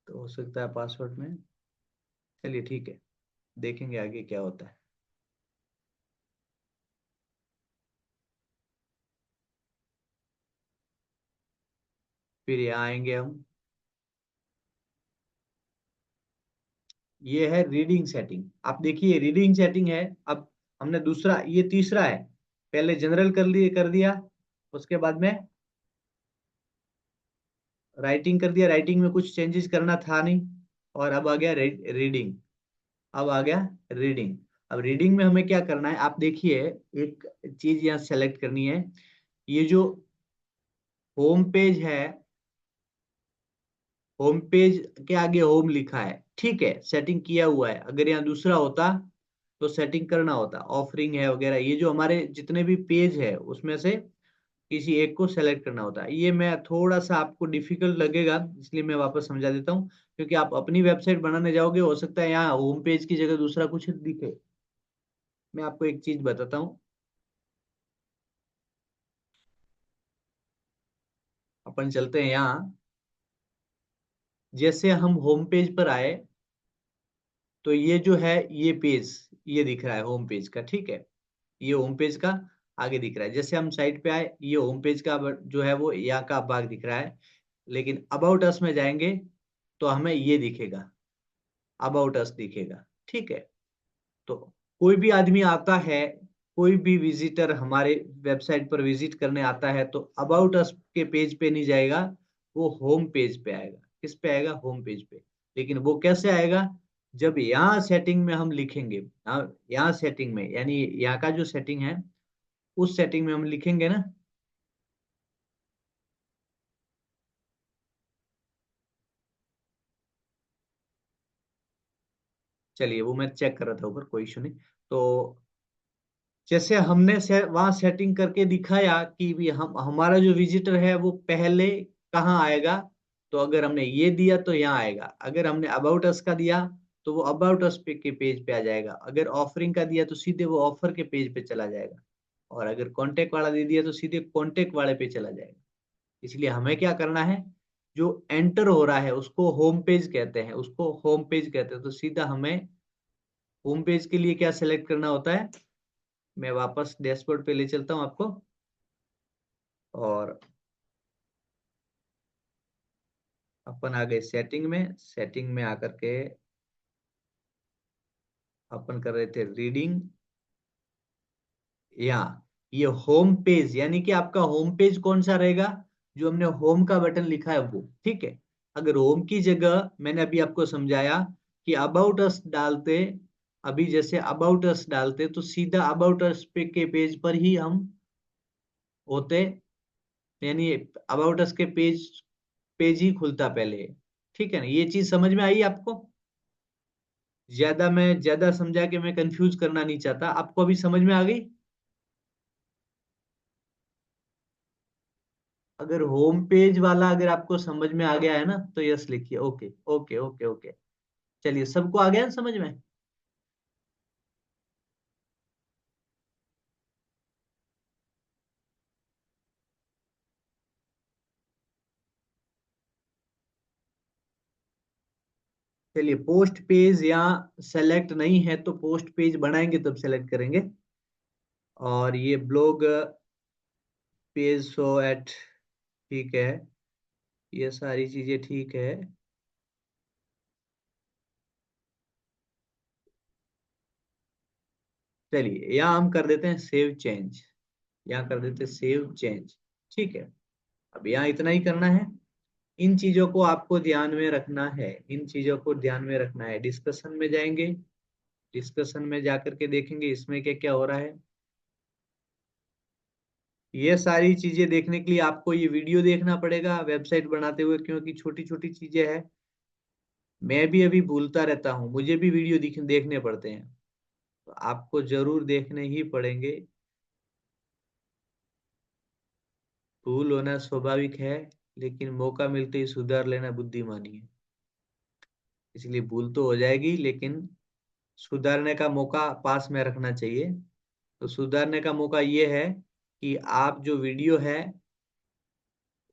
तो हो सकता है पासवर्ड में। चलिए ठीक है, देखेंगे आगे क्या होता है। फिर यहाँ आएंगे हम, ये है रीडिंग सेटिंग। आप देखिए रीडिंग सेटिंग है। अब हमने दूसरा, ये तीसरा है। पहले जनरल कर दिया, उसके बाद में राइटिंग कर दिया। राइटिंग में कुछ चेंजेस करना था नहीं। और अब आ गया रीडिंग। अब आ गया रीडिंग। अब रीडिंग में हमें क्या करना है, आप देखिए एक चीज यहाँ सेलेक्ट करनी है। ये जो होम पेज है, होम पेज के आगे होम लिखा है, ठीक है, सेटिंग किया हुआ है। अगर यहाँ दूसरा होता तो सेटिंग करना होता, ऑफरिंग है वगैरह, ये जो हमारे जितने भी पेज है उसमें से किसी एक को सेलेक्ट करना होता है। ये मैं थोड़ा सा आपको डिफिकल्ट लगेगा, इसलिए मैं वापस समझा देता हूँ। क्योंकि आप अपनी वेबसाइट बनाने जाओगे, हो सकता है यहाँ होम पेज की जगह दूसरा कुछ दिखे। मैं आपको एक चीज बताता हूँ। अपन चलते हैं यहाँ। जैसे हम होम पेज पर आए तो ये जो है ये पेज, ये दिख रहा है होम पेज का, ठीक है। ये होम पेज का आगे दिख रहा है। जैसे हम साइट पे आए, ये होम पेज का जो है वो यहाँ का भाग दिख रहा है। लेकिन अबाउट अस में जाएंगे तो हमें ये दिखेगा, अबाउट अस दिखेगा, ठीक है। तो कोई भी आदमी आता है, कोई भी विजिटर हमारे वेबसाइट पर विजिट करने आता है तो अबाउट अस के पेज पे नहीं जाएगा, वो होम पेज पे आएगा। किस पे आएगा? होम पेज पे। लेकिन वो कैसे आएगा? जब यहाँ सेटिंग में हम लिखेंगे, यहाँ सेटिंग में, यानी यहाँ का जो सेटिंग है उस सेटिंग में हम लिखेंगे ना। चलिए वो मैं चेक कर रहा था ऊपर, कोई इशू नहीं। तो जैसे हमने वहां सेटिंग करके दिखाया कि भी हम, हमारा जो विजिटर है वो पहले कहाँ आएगा, तो अगर हमने ये दिया तो यहाँ आएगा। अगर हमने अबाउट अस का दिया तो वो अबाउट अस पे के पेज पे आ जाएगा। अगर ऑफरिंग का दिया तो सीधे वो ऑफर के पेज पे चला जाएगा। और अगर कॉन्टेक्ट वाला दे दिया तो सीधे कॉन्टेक्ट वाले पे चला जाएगा। इसलिए हमें क्या करना है, जो एंटर हो रहा है उसको होम पेज कहते हैं, उसको होम पेज कहते हैं। तो सीधा हमें होम पेज के लिए क्या सेलेक्ट करना होता है, मैं वापस डैशबोर्ड पे ले चलता हूँ आपको। और अपन आ गए सेटिंग में। सेटिंग में आकर के अपन कर रहे थे रीडिंग। यहाँ ये होम पेज, यानी कि आपका होम पेज कौन सा रहेगा, जो हमने होम का बटन लिखा है वो, ठीक है। अगर होम की जगह मैंने अभी आपको समझाया कि अबाउट अस डालते, अभी जैसे अबाउट अस डालते तो सीधा अबाउट अस पे के पेज पर ही हम होते, यानी अबाउट अस के पेज, पेज ही खुलता पहले, ठीक है ना। ये चीज समझ में आई आपको? ज्यादा समझा के मैं कंफ्यूज करना नहीं चाहता, आपको अभी समझ में आ गई? अगर होम पेज वाला अगर आपको समझ में आ गया है ना तो यस लिखिए। Okay okay okay okay. चलिए, सबको आ गया ना समझ में? चलिए, पोस्ट पेज यहाँ सेलेक्ट नहीं है तो पोस्ट पेज बनाएंगे तब सेलेक्ट करेंगे। और ये ब्लॉग पेज शो एट, ठीक है, ये सारी चीजें ठीक है। चलिए यहाँ हम कर देते हैं सेव चेंज, यहाँ कर देते हैं सेव चेंज, ठीक है। अब यहाँ इतना ही करना है। इन चीजों को आपको ध्यान में रखना है, इन चीजों को ध्यान में रखना है। डिस्कशन में जाएंगे, डिस्कशन में जाकर के देखेंगे इसमें क्या क्या हो रहा है। ये सारी चीजें देखने के लिए आपको ये वीडियो देखना पड़ेगा वेबसाइट बनाते हुए, क्योंकि छोटी छोटी चीजें हैं। मैं भी अभी भूलता रहता हूँ, मुझे भी वीडियो देखने पड़ते हैं, तो आपको जरूर देखने ही पड़ेंगे। भूल होना स्वाभाविक है, लेकिन मौका मिलते ही सुधार लेना बुद्धिमानी है। इसलिए भूल तो हो जाएगी, लेकिन सुधारने का मौका पास में रखना चाहिए। तो सुधारने का मौका ये है कि आप जो वीडियो है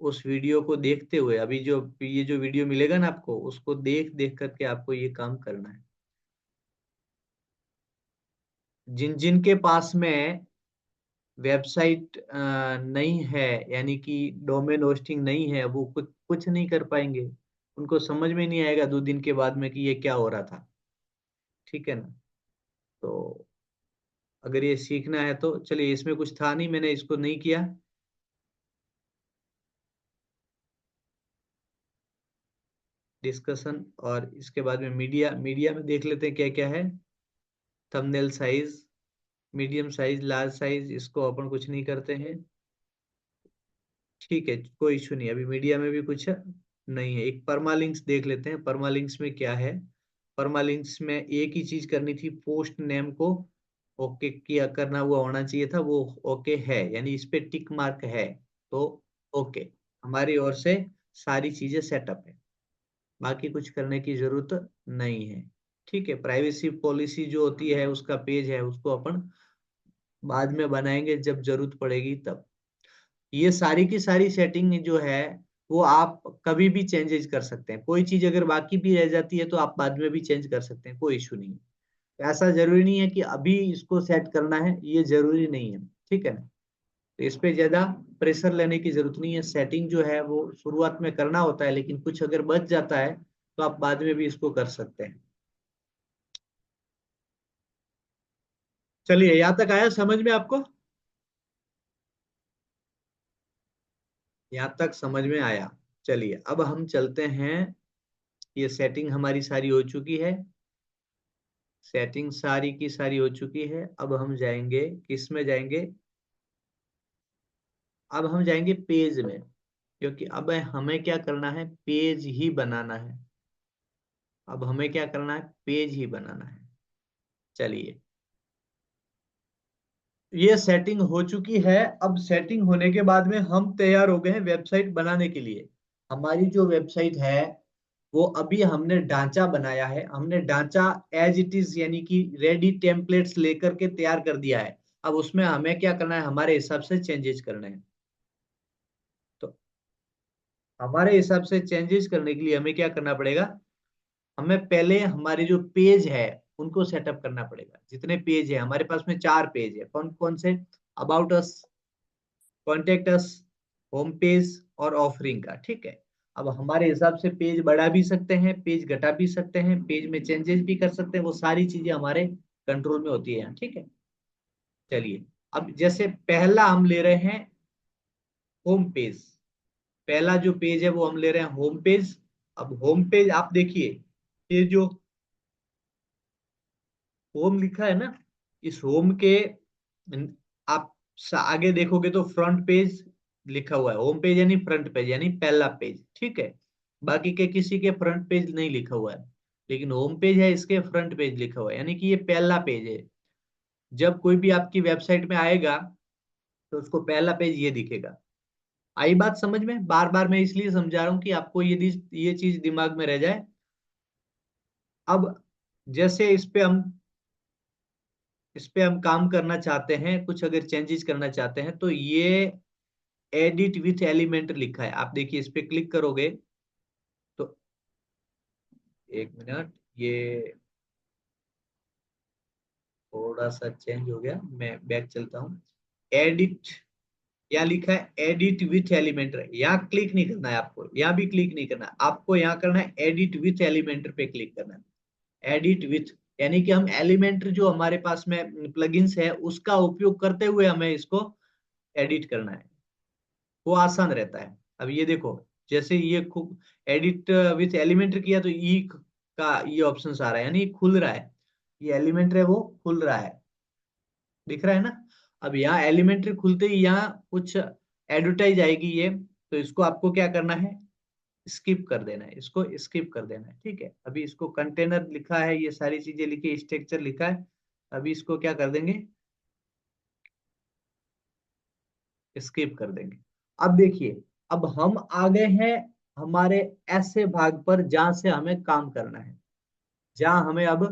उस वीडियो को देखते हुए, अभी जो ये जो वीडियो मिलेगा ना आपको, उसको देख देख करके आपको ये काम करना है। जिन जिन के पास में वेबसाइट नहीं है, यानी कि डोमेन होस्टिंग नहीं है, वो कुछ कुछ नहीं कर पाएंगे। उनको समझ में नहीं आएगा 2 दिन के बाद में कि ये क्या हो रहा था, ठीक है ना। तो अगर ये सीखना है तो चलिए, इसमें कुछ था नहीं, मैंने इसको नहीं किया डिस्कशन। और इसके बाद में मीडिया, मीडिया में देख लेते हैं क्या क्या है। Thumbnail size, medium size, large size, इसको अपन कुछ नहीं करते हैं, ठीक है, कोई इशू नहीं। अभी मीडिया में भी कुछ नहीं है। एक परमालिंक्स देख लेते हैं, परमालिंक्स में क्या है। परमालिंक्स में एक ही चीज करनी थी, पोस्ट नेम को ओके किया करना हुआ होना चाहिए था, वो ओके है, यानी इस पे टिक मार्क है, तो ओके, हमारी ओर से सारी चीजें सेटअप है। बाकी कुछ करने की जरूरत नहीं है, ठीक है। प्राइवेसी पॉलिसी जो होती है उसका पेज है, उसको अपन बाद में बनाएंगे जब जरूरत पड़ेगी तब। ये सारी की सारी सेटिंग जो है वो आप कभी भी चेंजेस कर सकते हैं। कोई चीज अगर बाकी भी रह जाती है तो आप बाद में भी चेंज कर सकते हैं, कोई इशू नहीं है। ऐसा जरूरी नहीं है कि अभी इसको सेट करना है, ये जरूरी नहीं है, ठीक है ना। तो इस पे ज्यादा प्रेशर लेने की जरूरत नहीं है। सेटिंग जो है वो शुरुआत में करना होता है, लेकिन कुछ अगर बच जाता है तो आप बाद में भी इसको कर सकते हैं। चलिए, यहाँ तक आया समझ में आपको? यहाँ तक समझ में आया। चलिए अब हम चलते हैं। ये सेटिंग हमारी सारी हो चुकी है। सेटिंग सारी की सारी हो चुकी है। अब हम जाएंगे, किस में जाएंगे? अब हम जाएंगे पेज में, क्योंकि अब हमें क्या करना है, पेज ही बनाना है। अब हमें क्या करना है, पेज ही बनाना है। चलिए, ये सेटिंग हो चुकी है। अब सेटिंग होने के बाद में हम तैयार हो गए हैं वेबसाइट बनाने के लिए। हमारी जो वेबसाइट है वो अभी हमने ढांचा बनाया है। हमने ढांचा एज इट इज यानी कि रेडी टेम्पलेट्स लेकर के तैयार कर दिया है। अब उसमें हमें क्या करना है, हमारे हिसाब से चेंजेस करने हैं। तो हमारे हिसाब से चेंजेस करने के लिए हमें क्या करना पड़ेगा, हमें पहले हमारे जो पेज है उनको सेटअप करना पड़ेगा। जितने पेज है हमारे पास में, 4 पेज है। कौन कौन से? About us, contact us, home page और ऑफरिंग का, ठीक है। अब हमारे हिसाब से पेज बढ़ा भी सकते हैं, पेज घटा भी सकते हैं, पेज में चेंजेस भी कर सकते हैं। वो सारी चीजें हमारे कंट्रोल में होती है यहाँ, ठीक है। चलिए, अब जैसे पहला हम ले रहे हैं होम पेज। पहला जो पेज है वो हम ले रहे हैं होम पेज। अब होम पेज आप देखिए, ये जो होम लिखा है ना, इस होम के आप आगे देखोगे तो फ्रंट पेज लिखा हुआ है। होम पेज यानी फ्रंट पेज, यानी पहला पेज, ठीक है। बाकी के किसी के फ्रंट पेज नहीं लिखा हुआ है, लेकिन होम पेज है, इसके फ्रंट पेज लिखा हुआ है, यानी कि ये पहला पेज है। जब कोई भी आपकी वेबसाइट में आएगा तो उसको पहला पेज ये दिखेगा। आई बात समझ में? बार बार मैं इसलिए समझा रहा हूँ कि आपको ये चीज दिमाग में रह जाए। अब जैसे इस पे हम काम करना चाहते हैं, कुछ अगर चेंजेस करना चाहते हैं, तो ये एडिट विथ एलिमेंट लिखा है, आप देखिए इस पे क्लिक करोगे तो, एक मिनट, ये थोड़ा सा चेंज हो गया, मैं बैक चलता हूँ। एडिट, यहाँ लिखा है एडिट विथ एलिमेंटर, यहाँ क्लिक नहीं करना है आपको, यहाँ भी क्लिक नहीं करना है आपको, यहाँ करना है एडिट विथ एलिमेंटर पे क्लिक करना है। एडिट विथ यानी कि हम एलिमेंटर जो हमारे पास में प्लगइन्स है उसका उपयोग करते हुए हमें इसको एडिट करना है। वो आसान रहता है। अब ये देखो, जैसे ये एडिट विथ एलिमेंटर किया तो ई का ये ऑप्शन आ रहा है, यानी खुल रहा है। ये एलिमेंटर है वो खुल रहा है, दिख रहा है ना। अब यहाँ एलिमेंट्री खुलते ही यहाँ कुछ एडवर्टाइज आएगी ये, तो इसको आपको क्या करना है, स्किप कर देना है, इसको स्किप कर देना है, ठीक है। अभी इसको कंटेनर लिखा है, ये सारी चीजें लिखी, स्ट्रक्चर लिखा है, अभी इसको क्या कर देंगे, स्किप कर देंगे। अब देखिए, अब हम आ गए हैं हमारे ऐसे भाग पर जहां से हमें काम करना है। जहां हमें अब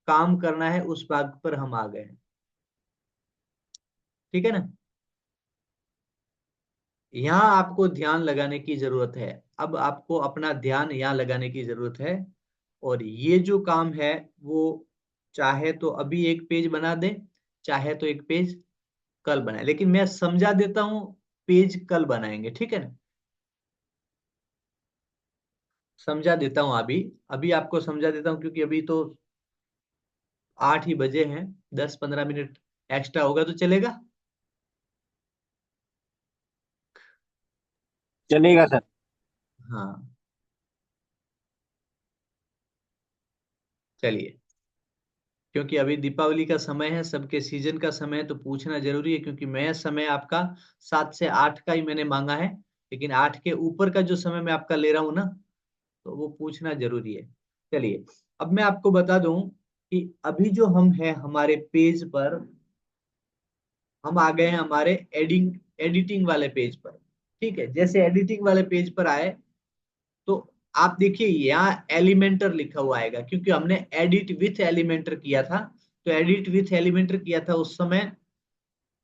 काम करना है उस भाग पर हम आ गए हैं, ठीक है ना। यहाँ आपको ध्यान लगाने की जरूरत है। अब आपको अपना ध्यान यहाँ लगाने की जरूरत है। और ये जो काम है वो चाहे तो अभी एक पेज बना दे, चाहे तो एक पेज कल बनाए, लेकिन मैं समझा देता हूँ, पेज कल बनाएंगे, ठीक है ना। समझा देता हूँ अभी, अभी आपको समझा देता हूँ, क्योंकि अभी तो 8 ही बजे हैं। 10-15 मिनट एक्स्ट्रा होगा तो चलेगा। चलेगा सर। हाँ, चलिए। क्योंकि अभी दीपावली का समय है, सबके सीजन का समय है, तो पूछना जरूरी है, क्योंकि मैं समय आपका 7 से 8 का ही मैंने मांगा है, लेकिन 8 के ऊपर का जो समय मैं आपका ले रहा हूँ ना, तो वो पूछना जरूरी है। चलिए, अब मैं आपको बता दूं कि अभी जो हम है हमारे पेज पर, हम आ गए हैं हमारे एडिटिंग वाले पेज पर, ठीक है। जैसे एडिटिंग वाले पेज पर आए तो आप देखिए यहाँ एलिमेंटर लिखा हुआ आएगा, क्योंकि हमने एडिट विथ एलिमेंटर किया था। तो एडिट विथ एलिमेंटर किया था उस समय,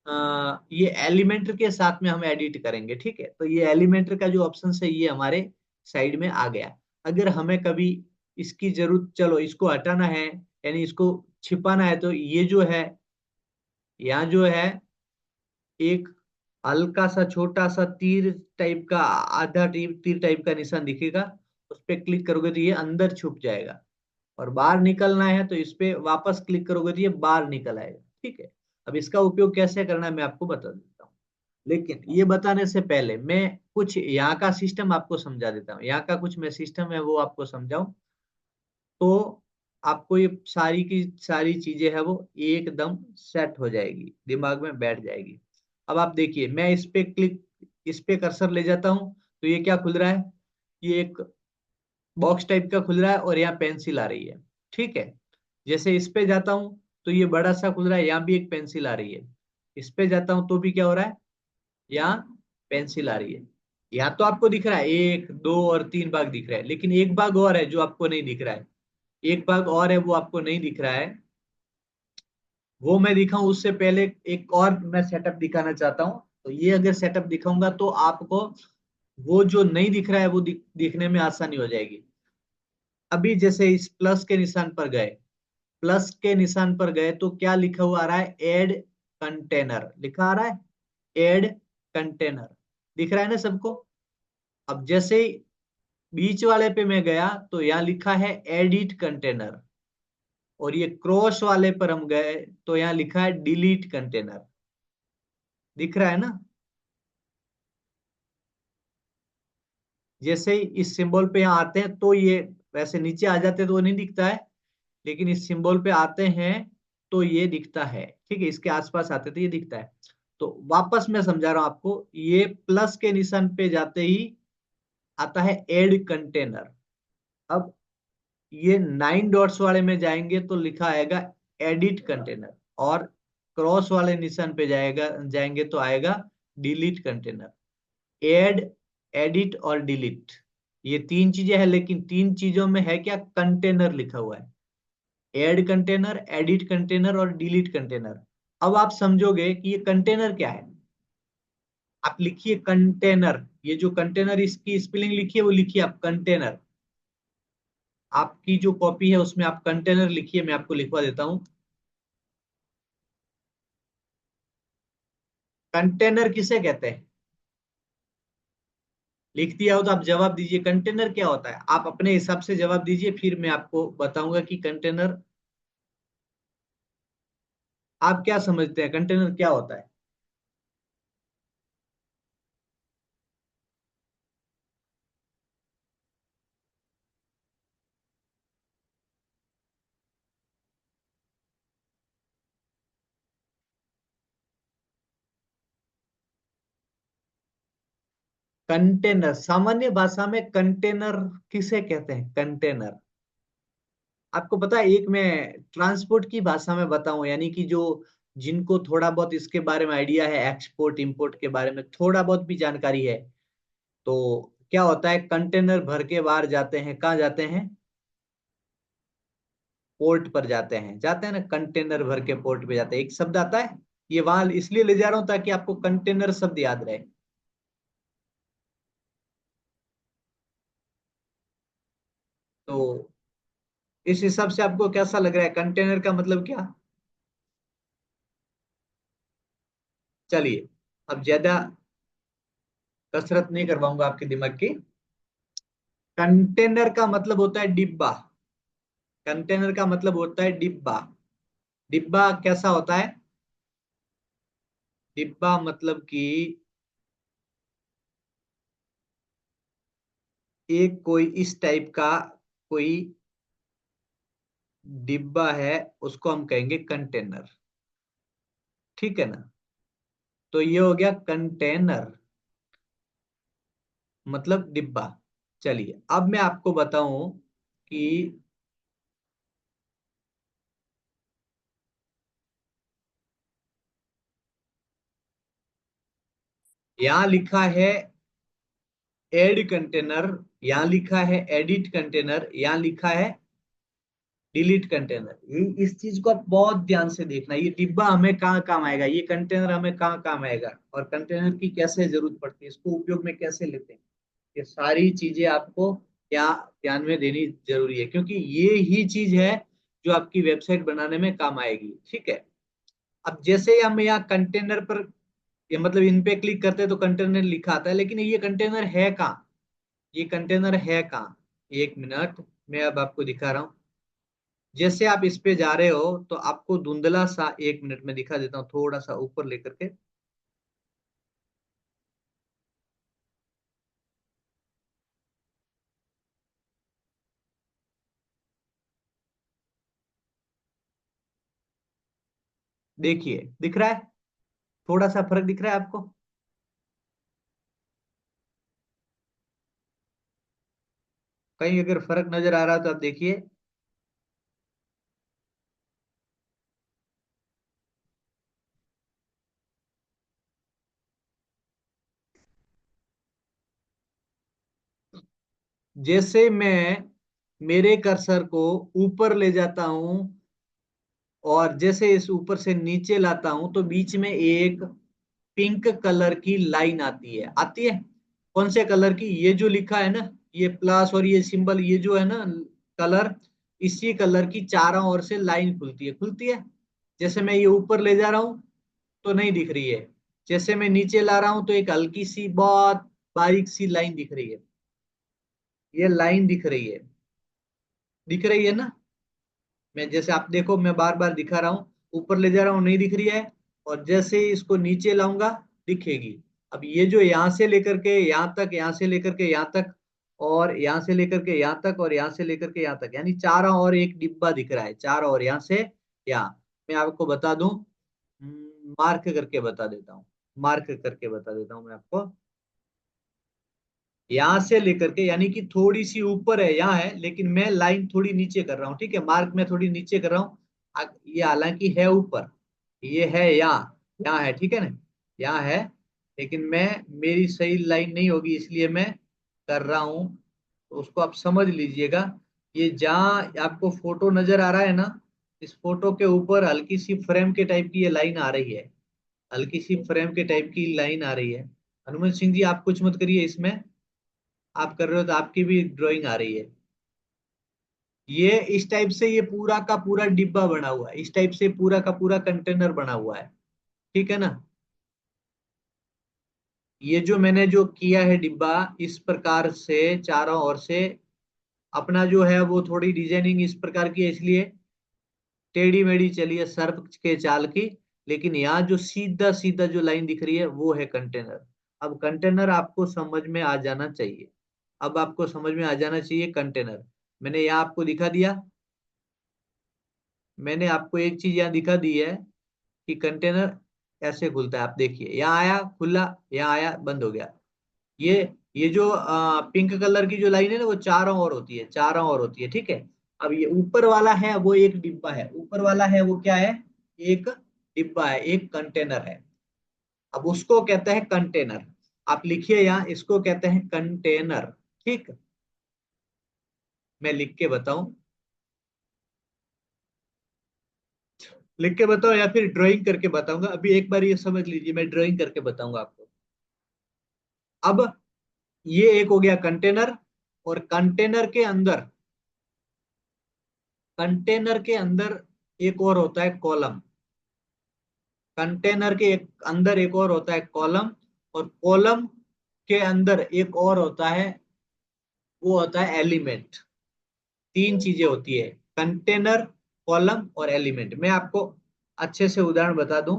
ये एलिमेंटर के साथ में हम एडिट करेंगे, ठीक है। तो ये एलिमेंटर का जो ऑप्शन है ये हमारे साइड में आ गया। अगर हमें कभी इसकी जरूरत, चलो इसको हटाना है, यानी इसको छिपाना है, तो ये जो है, यहाँ जो है एक हल्का सा छोटा सा तीर टाइप का, आधा तीर तीर टाइप का निशान दिखेगा। उस पर क्लिक करोगे तो ये अंदर छुप जाएगा। और बाहर निकलना है तो इस पे वापस क्लिक करोगे तो ये बाहर निकल आएगा, ठीक है। अब इसका उपयोग कैसे करना है मैं आपको बता देता हूँ। लेकिन ये बताने से पहले मैं कुछ यहाँ का सिस्टम आपको समझा देता हूँ। यहाँ का कुछ मैं सिस्टम है वो आपको समझाऊं, तो आपको ये सारी की सारी चीजें है वो एकदम सेट हो जाएगी, दिमाग में बैठ जाएगी। अब आप देखिए, मैं इस पे कर्सर ले जाता हूँ तो ये क्या खुल रहा है, ये एक बॉक्स टाइप का खुल रहा है और यहाँ पेंसिल आ रही है, ठीक है। जैसे इस पे जाता हूँ तो ये बड़ा सा खुल रहा है, यहाँ भी एक पेंसिल आ रही है। इस पे जाता हूँ तो भी क्या हो रहा है, यहाँ पेंसिल आ रही है। यहाँ तो आपको दिख रहा है एक दो और तीन भाग दिख रहा है, लेकिन एक भाग और है जो आपको नहीं दिख रहा है। एक भाग और है वो आपको नहीं दिख रहा है, वो मैं दिखाऊं उससे पहले एक और मैं सेटअप दिखाना चाहता हूँ। तो ये अगर सेटअप दिखाऊंगा तो आपको वो जो नहीं दिख रहा है वो दिखने में आसानी हो जाएगी। अभी जैसे इस प्लस के निशान पर गए, प्लस के निशान पर गए तो क्या लिखा हुआ आ रहा है, एड कंटेनर लिखा आ रहा है, एड कंटेनर दिख रहा है ना सबको। अब जैसे ही बीच वाले पे मैं गया तो यहाँ लिखा है एडिट कंटेनर, और ये क्रॉस वाले पर हम गए तो यहाँ लिखा है डिलीट कंटेनर। दिख रहा है ना। जैसे ही इस सिंबल पे यहाँ आते हैं तो ये, वैसे नीचे आ जाते हैं तो वो नहीं दिखता है, लेकिन इस सिंबल पे आते हैं तो ये दिखता है, ठीक है। इसके आसपास आते तो ये दिखता है। तो वापस मैं समझा रहा हूं आपको, ये प्लस के निशान पे जाते ही आता है एड कंटेनर। अब ये 9 डॉट्स वाले में जाएंगे तो लिखा आएगा एडिट कंटेनर, और क्रॉस वाले निशान पे जाएंगे तो आएगा डिलीट कंटेनर। एड, एडिट और डिलीट, ये तीन चीजें हैं, लेकिन तीन चीजों में है क्या, कंटेनर लिखा हुआ है। एड कंटेनर, एडिट कंटेनर और डिलीट कंटेनर। अब आप समझोगे कि ये कंटेनर क्या है। आप लिखिए कंटेनर, ये जो कंटेनर इसकी स्पेलिंग लिखिए वो लिखिए आप कंटेनर। आपकी जो कॉपी है उसमें आप कंटेनर लिखिए, मैं आपको लिखवा देता हूँ। कंटेनर किसे कहते हैं, लिख दिया हो तो आप जवाब दीजिए, कंटेनर क्या होता है। आप अपने हिसाब से जवाब दीजिए, फिर मैं आपको बताऊंगा कि कंटेनर, आप क्या समझते हैं कंटेनर क्या होता है। कंटेनर, सामान्य भाषा में कंटेनर किसे कहते हैं, कंटेनर। आपको पता है, एक मैं ट्रांसपोर्ट की भाषा में बताऊं, यानी कि जो जिनको थोड़ा बहुत इसके बारे में आइडिया है, एक्सपोर्ट इंपोर्ट के बारे में थोड़ा बहुत भी जानकारी है, तो क्या होता है, कंटेनर भर के बाहर जाते हैं, कहाँ जाते हैं, पोर्ट पर जाते हैं ना, कंटेनर भर के पोर्ट पे जाते हैं। एक शब्द आता है, ये वहां इसलिए ले जा रहा हूं ताकि आपको कंटेनर शब्द याद रहे। तो इस हिसाब से आपको कैसा लग रहा है, कंटेनर का मतलब क्या। चलिए, अब ज्यादा कसरत नहीं करवाऊंगा आपके दिमाग की। कंटेनर का मतलब होता है डिब्बा। कंटेनर का मतलब होता है डिब्बा। डिब्बा कैसा होता है, डिब्बा मतलब कि एक कोई इस टाइप का कोई डिब्बा है, उसको हम कहेंगे कंटेनर, ठीक है ना। तो ये हो गया कंटेनर, मतलब डिब्बा। चलिए अब मैं आपको बताऊं कि यहाँ लिखा है एड कंटेनर, यहाँ लिखा है एडिट कंटेनर, यहाँ लिखा है डिलीट कंटेनर, ये इस चीज को आप बहुत ध्यान से देखना, ये डिब्बा हमें कहाँ काम आएगा, ये कंटेनर हमें कहाँ काम आएगा, और कंटेनर की कैसे जरूरत पड़ती है, इसको उपयोग में कैसे लेते हैं, ये सारी चीजें आपको यहाँ ध्यान में देनी जरूरी है, क्योंकि ये ही चीज है जो आपकी वेबसाइट बनाने में काम आएगी। ठीक है। अब जैसे ही हम यहाँ कंटेनर पर, ये मतलब इन पे क्लिक करते हैं तो कंटेनर लिखा आता है, लेकिन ये कंटेनर है कहाँ, ये कंटेनर है कहाँ? एक मिनट, मैं अब आपको दिखा रहा हूँ। जैसे आप इस पे जा रहे हो तो आपको धुंधला सा, एक मिनट में दिखा देता हूँ थोड़ा सा ऊपर लेकर के। देखिए दिख रहा है, थोड़ा सा फर्क दिख रहा है आपको? कहीं अगर फर्क नजर आ रहा है तो आप देखिए। जैसे मैं मेरे कर्सर को ऊपर ले जाता हूं और जैसे इस ऊपर से नीचे लाता हूं तो बीच में एक पिंक कलर की लाइन आती है, आती है। कौन से कलर की? ये जो लिखा है ना, ये प्लस और ये सिंबल, ये जो है ना कलर, इसी कलर की चारों ओर से लाइन खुलती है, खुलती है। जैसे मैं ये ऊपर ले जा रहा हूं तो नहीं दिख रही है, जैसे मैं नीचे ला रहा हूं तो एक हल्की सी बहुत बारीक सी लाइन दिख रही है, ये लाइन दिख रही है, दिख रही है ना? मैं जैसे आप देखो, मैं बार बार दिखा रहा हूँ, ऊपर ले जा रहा हूँ नहीं दिख रही है, और जैसे ही इसको नीचे लाऊंगा दिखेगी। अब ये जो यहाँ से लेकर के यहाँ तक, यहाँ से लेकर के यहाँ तक, और यहाँ से लेकर के यहाँ तक, और यहाँ से लेकर के यहाँ तक, यानी चारों और एक डिब्बा दिख रहा है, चारों और यहाँ से यहाँ। मैं आपको बता दूं, मार्क करके बता देता हूँ, मार्क करके बता देता हूँ मैं आपको। यहां से लेकर के, यानी कि थोड़ी सी ऊपर है, यहाँ है, लेकिन मैं लाइन थोड़ी नीचे कर रहा हूँ, ठीक है, मार्क में थोड़ी नीचे कर रहा हूँ। ये हालांकि है ऊपर, ये है यहाँ, यहाँ है, ठीक है ना, यहाँ है, लेकिन मैं, मेरी सही लाइन नहीं होगी इसलिए मैं कर रहा हूँ, तो उसको आप समझ लीजिएगा। ये जहाँ आपको फोटो नजर आ रहा है ना, इस फोटो के ऊपर हल्की सी फ्रेम के टाइप की ये लाइन आ रही है, हल्की सी फ्रेम के टाइप की लाइन आ रही है। हनुमान सिंह जी आप कुछ मत करिए इसमें, आप कर रहे हो तो आपकी भी ड्राइंग आ रही है। ये इस टाइप से ये पूरा का पूरा डिब्बा बना हुआ है, इस टाइप से पूरा का पूरा कंटेनर बना हुआ है, ठीक है ना? ये जो मैंने जो किया है डिब्बा, इस प्रकार से चारों ओर से अपना जो है वो थोड़ी डिजाइनिंग इस प्रकार की है, इसलिए टेढ़ी मेढ़ी चली है सर्प के चाल की, लेकिन यहाँ जो सीधा सीधा जो लाइन दिख रही है वो है कंटेनर। अब कंटेनर आपको समझ में आ जाना चाहिए, अब आपको समझ में आ जाना चाहिए कंटेनर। मैंने यहाँ आपको दिखा दिया, मैंने आपको एक चीज यहाँ दिखा दी है कि कंटेनर ऐसे खुलता है। आप देखिए, यहाँ आया खुला, यहाँ आया बंद हो गया। ये ये जो पिंक कलर की जो लाइन है ना, वो चारों ओर होती है, चारों ओर होती है, ठीक है। अब ये ऊपर वाला है वो एक डिब्बा है, ऊपर वाला है वो क्या है? एक डिब्बा है, एक कंटेनर है। अब उसको कहते हैं कंटेनर, आप लिखिए यहाँ, इसको कहते हैं कंटेनर। ठीक, मैं लिख के बताऊं, लिख के बताऊं या फिर ड्राइंग करके बताऊंगा? अभी एक बार ये समझ लीजिए, मैं ड्राइंग करके बताऊंगा आपको। अब ये एक हो गया कंटेनर, और कंटेनर के अंदर एक और होता है कॉलम, कंटेनर के एक अंदर एक और होता है कॉलम, और कॉलम के अंदर एक और होता है, वो होता है एलिमेंट। तीन चीजें होती है, कंटेनर, कॉलम और एलिमेंट। मैं आपको अच्छे से उदाहरण बता दूं।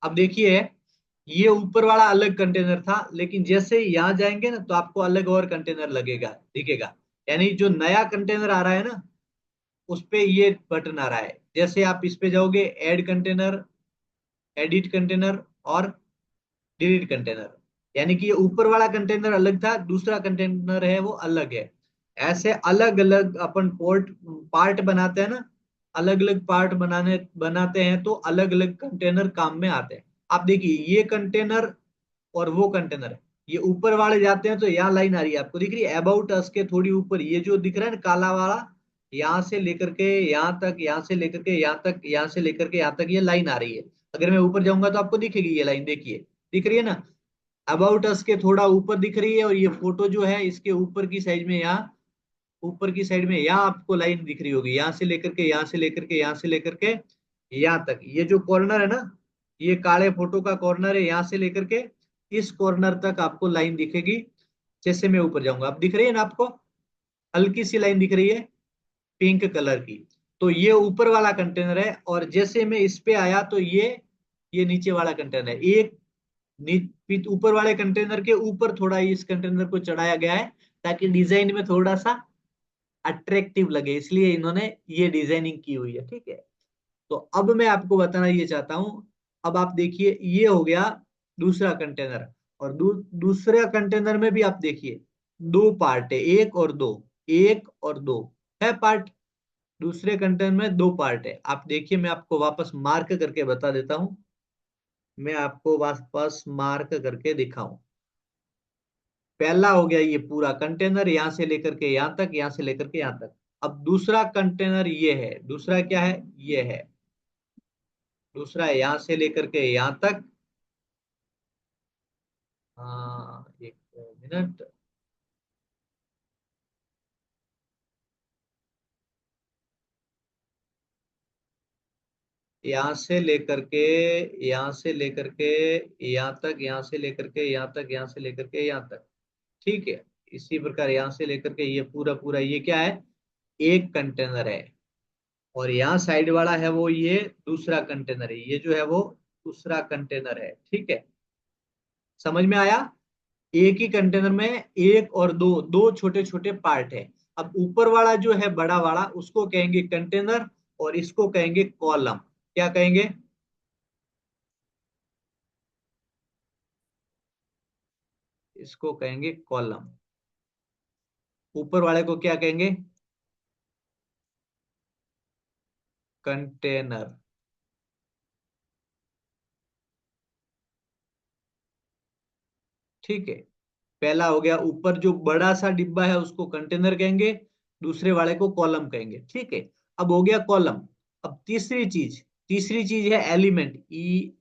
अब देखिए, ये ऊपर वाला अलग कंटेनर था, लेकिन जैसे ही यहाँ जाएंगे ना तो आपको अलग और कंटेनर लगेगा, दिखेगा। यानी जो नया कंटेनर आ रहा है ना, उस पे ये बटन आ रहा है। जैसे आप इस पे जाओगे, ऐड कंटेनर, एडिट कंटेनर और डिलीट कंटेनर, यानी कि ये ऊपर वाला कंटेनर अलग था, दूसरा कंटेनर है वो अलग है। ऐसे अलग अलग अपन पोर्ट पार्ट बनाते हैं ना, अलग अलग पार्ट बनाते हैं तो अलग अलग कंटेनर काम में आते हैं। आप देखिए, ये कंटेनर और वो कंटेनर है, ये ऊपर वाले जाते हैं तो यहाँ लाइन आ रही है, आपको दिख रही है अबाउट अस के थोड़ी ऊपर, ये जो दिख रहा है ना काला वाला, यहाँ से लेकर के यहाँ तक, यहाँ से लेकर के यहाँ तक, यहाँ से लेकर के यहाँ तक ये लाइन आ रही है। अगर मैं ऊपर जाऊंगा तो आपको दिखेगी ये लाइन, देखिए दिख रही है ना। अबाउट अस के थोड़ा ऊपर दिख रही है, और ये फोटो जो है इसके ऊपर की साइड में, यहाँ ऊपर की साइड में यहाँ आपको लाइन दिख रही होगी, यहाँ से लेकर के यहाँ से लेकर के यहाँ से लेकर के यहाँ तक, ये जो कॉर्नर है ना, ये काले फोटो का कॉर्नर है, यहाँ से लेकर के इस कॉर्नर तक आपको लाइन दिखेगी। जैसे मैं ऊपर जाऊंगा, आप दिख रही है ना आपको, हल्की सी लाइन दिख रही है पिंक कलर की। तो ये ऊपर वाला कंटेनर है, और जैसे मैं इस पे आया तो ये नीचे वाला कंटेनर है। एक ऊपर वाले कंटेनर के ऊपर थोड़ा इस कंटेनर को चढ़ाया गया है, ताकि डिजाइन में थोड़ा सा अट्रैक्टिव लगे, इसलिए इन्होंने ये डिजाइनिंग की हुई है, ठीक है। तो अब मैं आपको बताना ये चाहता हूं, अब आप देखिए ये हो गया दूसरा कंटेनर, और दूसरे कंटेनर में भी आप देखिए दो पार्ट है, एक और दो, एक और दो है पार्ट। दूसरे कंटेनर में दो पार्ट है, आप देखिए मैं आपको वापस मार्क करके बता देता हूं, मैं आपको वापस मार्क करके दिखाऊं। पहला हो गया ये पूरा कंटेनर, यहां से लेकर के यहां तक, यहां से लेकर के यहां तक। अब दूसरा कंटेनर ये है, दूसरा क्या है, ये है दूसरा, यहां से लेकर के यहां तक। हाँ, एक मिनट। यहाँ से लेकर के यहाँ से लेकर के यहाँ तक, यहाँ से लेकर के यहाँ तक, यहाँ से लेकर के यहाँ तक, ठीक है। इसी प्रकार यहाँ से लेकर के ये पूरा पूरा, ये क्या है, एक कंटेनर है। और यहाँ साइड वाला है वो, ये दूसरा कंटेनर है, ये जो है वो दूसरा कंटेनर है, ठीक है। समझ में आया। एक ही कंटेनर में एक और दो, दो छोटे छोटे पार्ट है। अब ऊपर वाला जो है बड़ा वाला, उसको कहेंगे कंटेनर, और इसको कहेंगे कॉलम। क्या कहेंगे, इसको कहेंगे कॉलम। ऊपर वाले को क्या कहेंगे, कंटेनर, ठीक है। पहला हो गया, ऊपर जो बड़ा सा डिब्बा है उसको कंटेनर कहेंगे, दूसरे वाले को कॉलम कहेंगे, ठीक है। अब हो गया कॉलम। अब तीसरी चीज है एलिमेंट, ई।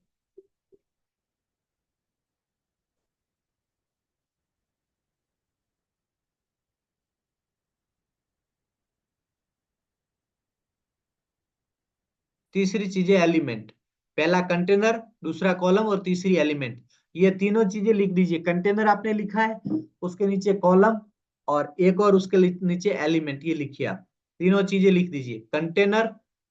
तीसरी चीज है एलिमेंट। पहला कंटेनर, दूसरा कॉलम, और तीसरी एलिमेंट। ये तीनों चीजें लिख दीजिए, कंटेनर आपने लिखा है, उसके नीचे कॉलम, और एक और उसके नीचे एलिमेंट, ये लिखिए आप। तीनों चीजें लिख दीजिए, कंटेनर,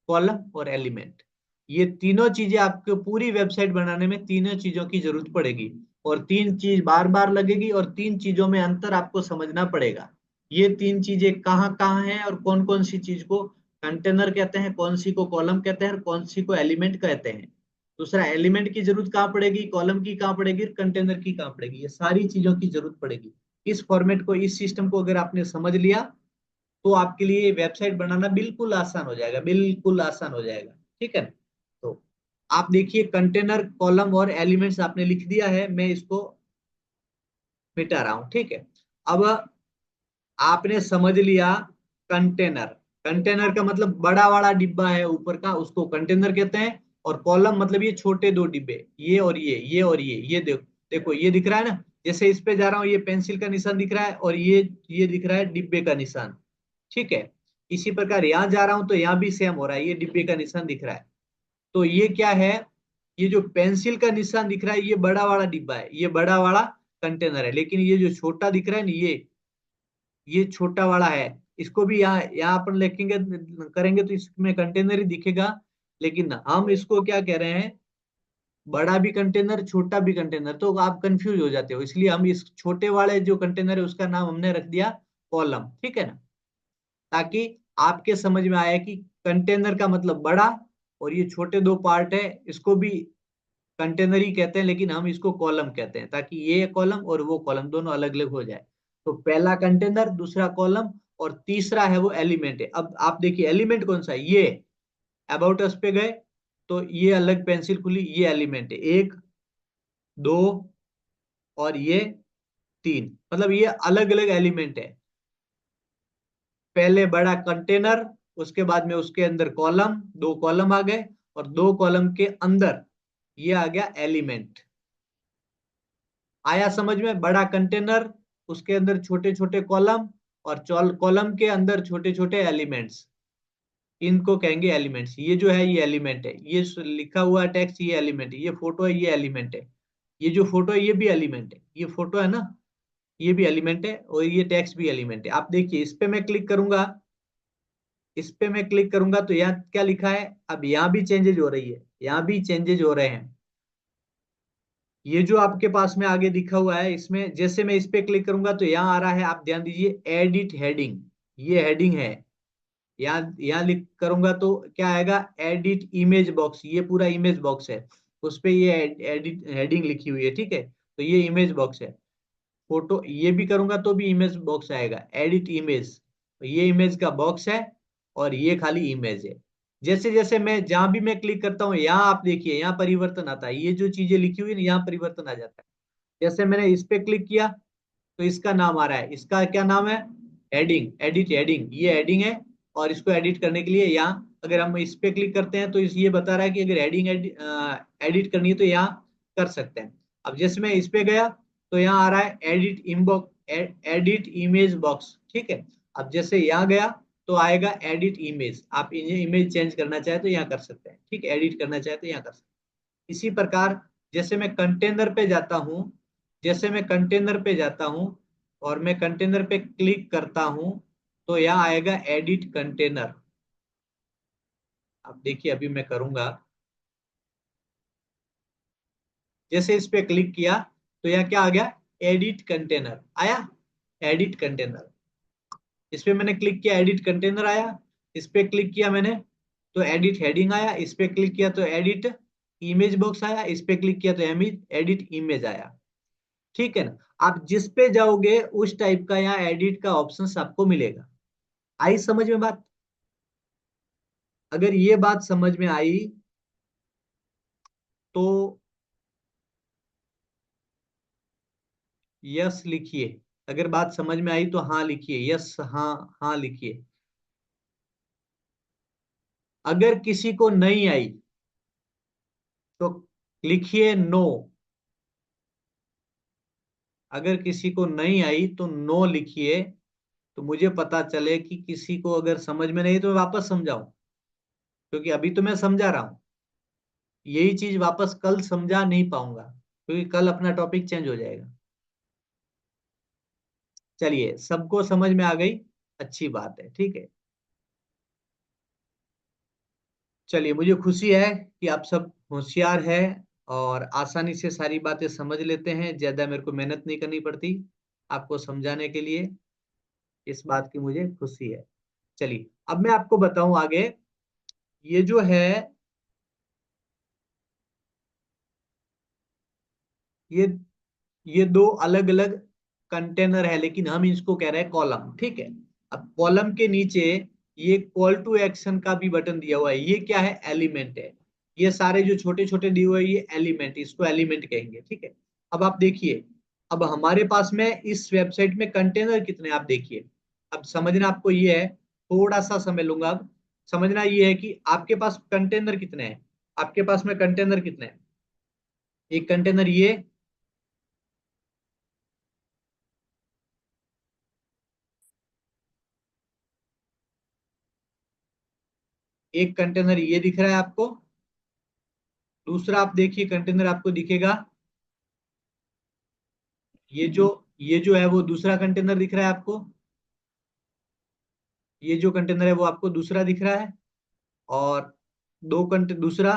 कॉलम और एलिमेंट। ये तीनों चीजें आपको पूरी वेबसाइट बनाने में तीनों चीजों की जरूरत पड़ेगी, और तीन चीज बार बार लगेगी, और तीन चीजों में अंतर आपको समझना पड़ेगा। ये तीन चीजें कहाँ कहाँ हैं, और कौन कौन सी चीज को कंटेनर कहते हैं, कौन सी को कॉलम कहते हैं, और कौन सी को एलिमेंट कहते हैं। दूसरा, एलिमेंट की जरूरत कहाँ पड़ेगी, कॉलम की कहाँ पड़ेगी, कंटेनर की कहाँ पड़ेगी, ये सारी चीजों की जरूरत पड़ेगी। इस फॉर्मेट को, इस सिस्टम को अगर आपने समझ लिया, तो आपके लिए वेबसाइट बनाना बिल्कुल आसान हो जाएगा, बिल्कुल आसान हो जाएगा, ठीक है। तो आप देखिए, कंटेनर, कॉलम और एलिमेंट्स आपने लिख दिया है, मैं इसको मिटा रहा हूं, ठीक है। अब आपने समझ लिया कंटेनर। कंटेनर का मतलब बड़ा वाला डिब्बा है ऊपर का, उसको कंटेनर कहते हैं। और कॉलम मतलब ये छोटे दो डिब्बे, ये और ये और ये देखो, देखो ये दिख रहा है ना, जैसे इस पे जा रहा हूँ, ये पेंसिल का निशान दिख रहा है, और ये दिख रहा है डिब्बे का निशान, ठीक है। इसी प्रकार यहाँ जा रहा हूं तो यहाँ भी सेम हो रहा है, ये डिब्बे का निशान दिख रहा है। तो ये क्या है, ये जो पेंसिल का निशान दिख रहा है, ये बड़ा वाला डिब्बा है, ये बड़ा वाला कंटेनर है। लेकिन ये जो छोटा दिख रहा है ना, ये छोटा वाला है। इसको भी यहाँ यहाँ अपन लिखेंगे, करेंगे तो इसमें कंटेनर ही दिखेगा। लेकिन हम इसको क्या कह रहे हैं, बड़ा भी कंटेनर, छोटा भी कंटेनर, तो आप कंफ्यूज हो जाते हो, इसलिए हम इस छोटे वाले जो कंटेनर है उसका नाम हमने रख दिया कॉलम, ठीक है ना। ताकि आपके समझ में आया कि कंटेनर का मतलब बड़ा, और ये छोटे दो पार्ट है, इसको भी कंटेनर ही कहते हैं, लेकिन हम इसको कॉलम कहते हैं, ताकि ये कॉलम और वो कॉलम दोनों अलग अलग हो जाए। तो पहला कंटेनर, दूसरा कॉलम, और तीसरा है वो एलिमेंट है। अब आप देखिए एलिमेंट कौन सा है, ये अबाउट अस पे गए तो ये अलग पेंसिल खुली, ये एलिमेंट है, एक, दो, और ये तीन, मतलब ये अलग अलग एलिमेंट है। पहले बड़ा कंटेनर, उसके बाद में उसके अंदर कॉलम, दो कॉलम आ गए, और दो कॉलम के अंदर ये आ गया एलिमेंट। आया समझ में? बड़ा कंटेनर, उसके अंदर छोटे छोटे कॉलम, और कॉलम के अंदर छोटे छोटे एलिमेंट्स, इनको कहेंगे एलिमेंट्स। ये जो है ये एलिमेंट है, ये लिखा हुआ टेक्स्ट ये एलिमेंट है, ये फोटो है ये एलिमेंट है, ये जो फोटो है ये भी एलिमेंट है, ये फोटो है ना, ये भी एलिमेंट है, और ये टेक्स्ट भी एलिमेंट है। आप देखिए इस पे मैं क्लिक करूंगा, इस पे मैं क्लिक करूंगा तो यहाँ क्या लिखा है, अब यहाँ भी चेंजेज हो रही है, यहाँ भी चेंजेज हो रहे हैं। ये जो आपके पास में आगे दिखा हुआ है, इसमें जैसे मैं इस पे क्लिक करूंगा तो यहाँ आ रहा है, आप ध्यान दीजिए, एडिट हेडिंग, ये हेडिंग है। यहाँ यहाँ लिख करूंगा तो क्या आएगा, एडिट इमेज बॉक्स, ये पूरा इमेज बॉक्स है, उस पे ये एडिट हेडिंग लिखी हुई है, ठीक है, तो ये इमेज बॉक्स है। फोटो ये भी करूंगा तो भी इमेज बॉक्स आएगा, एडिट इमेज, तो ये इमेज का बॉक्स है, और ये खाली इमेज है। जैसे जैसे मैं जहां भी मैं क्लिक करता हूँ, यहाँ आप देखिए यहाँ परिवर्तन आता है, ये जो चीजें लिखी हुई है ना, यहाँ परिवर्तन आ जाता है। जैसे मैंने इस पे क्लिक किया तो इसका नाम आ रहा है, इसका क्या नाम है, हेडिंग, एडिट हेडिंग, ये हेडिंग है। और इसको एडिट करने के लिए यहाँ अगर हम इस पे क्लिक करते हैं तो ये बता रहा है कि अगर हेडिंग एडिट करनी है तो यहाँ कर सकते हैं। अब जैसे मैं इस पे गया तो यहाँ आ रहा है edit inbox, edit image box, ठीक है। अब जैसे यहाँ गया तो आएगा एडिट इमेज, आप इमेज चेंज करना चाहे तो यहाँ कर सकते हैं, ठीक है, एडिट करना चाहे तो यहाँ कर सकते हैं। इसी प्रकार जैसे मैं कंटेनर पे जाता हूँ, जैसे मैं कंटेनर पे जाता हूँ और मैं कंटेनर पे क्लिक करता हूँ तो यहाँ आएगा एडिट कंटेनर। अब देखिए अभी मैं करूंगा, जैसे इस पे क्लिक किया तो यहाँ क्या आ गया, एडिट कंटेनर आया, एडिट कंटेनर। इस पे मैंने क्लिक किया, एडिट कंटेनर आया। इस पे क्लिक किया मैंने तो एडिट हेडिंग आया, इस पे क्लिक किया तो एडिट इमेज बॉक्स आया, इस पे क्लिक किया तो एडिट इमेज आया, ठीक है ना। आप जिस पे जाओगे उस टाइप का यहाँ एडिट का ऑप्शन आपको मिलेगा। आई समझ में बात? अगर ये बात समझ में आई तो यस लिखिए, अगर बात समझ में आई तो हाँ लिखिए, यस हाँ, हाँ लिखिए। अगर किसी को नहीं आई तो लिखिए नो, अगर किसी को नहीं आई तो नो लिखिए, तो मुझे पता चले कि किसी को अगर समझ में नहीं तो मैं वापस समझाऊं, क्योंकि अभी तो मैं समझा रहा हूं, यही चीज वापस कल समझा नहीं पाऊंगा, क्योंकि कल अपना टॉपिक चेंज हो जाएगा। चलिए सबको समझ में आ गई, अच्छी बात है, ठीक है। चलिए मुझे खुशी है कि आप सब होशियार हैं और आसानी से सारी बातें समझ लेते हैं, ज्यादा मेरे को मेहनत नहीं करनी पड़ती आपको समझाने के लिए, इस बात की मुझे खुशी है। चलिए अब मैं आपको बताऊं आगे, ये जो है, ये ये दो अलग अलग कंटेनर है, लेकिन हम इसको कह रहे हैं कॉलम, ठीक है। अब कॉलम के नीचे ये कॉल टू एक्शन का भी बटन दिया हुआ है, ये क्या है, एलिमेंट है। ये सारे जो छोटे छोटे दिए हुए हैं ये एलिमेंट, इसको एलिमेंट कहेंगे, ठीक है। अब आप देखिए, अब हमारे पास में इस वेबसाइट में कंटेनर कितने हैं, आप देखिए। अब समझना आपको ये है, थोड़ा सा समय लूंगा, अब समझना ये है कि आपके पास कंटेनर कितने हैं, आपके पास में कंटेनर कितने हैं। एक कंटेनर ये, एक कंटेनर ये दिख रहा है आपको, दूसरा आप देखिए कंटेनर आपको दिखेगा, ये जो ये जो है वो दूसरा कंटेनर दिख रहा है आपको, ये जो कंटेनर है वो आपको दूसरा दिख रहा है। और दूसरा,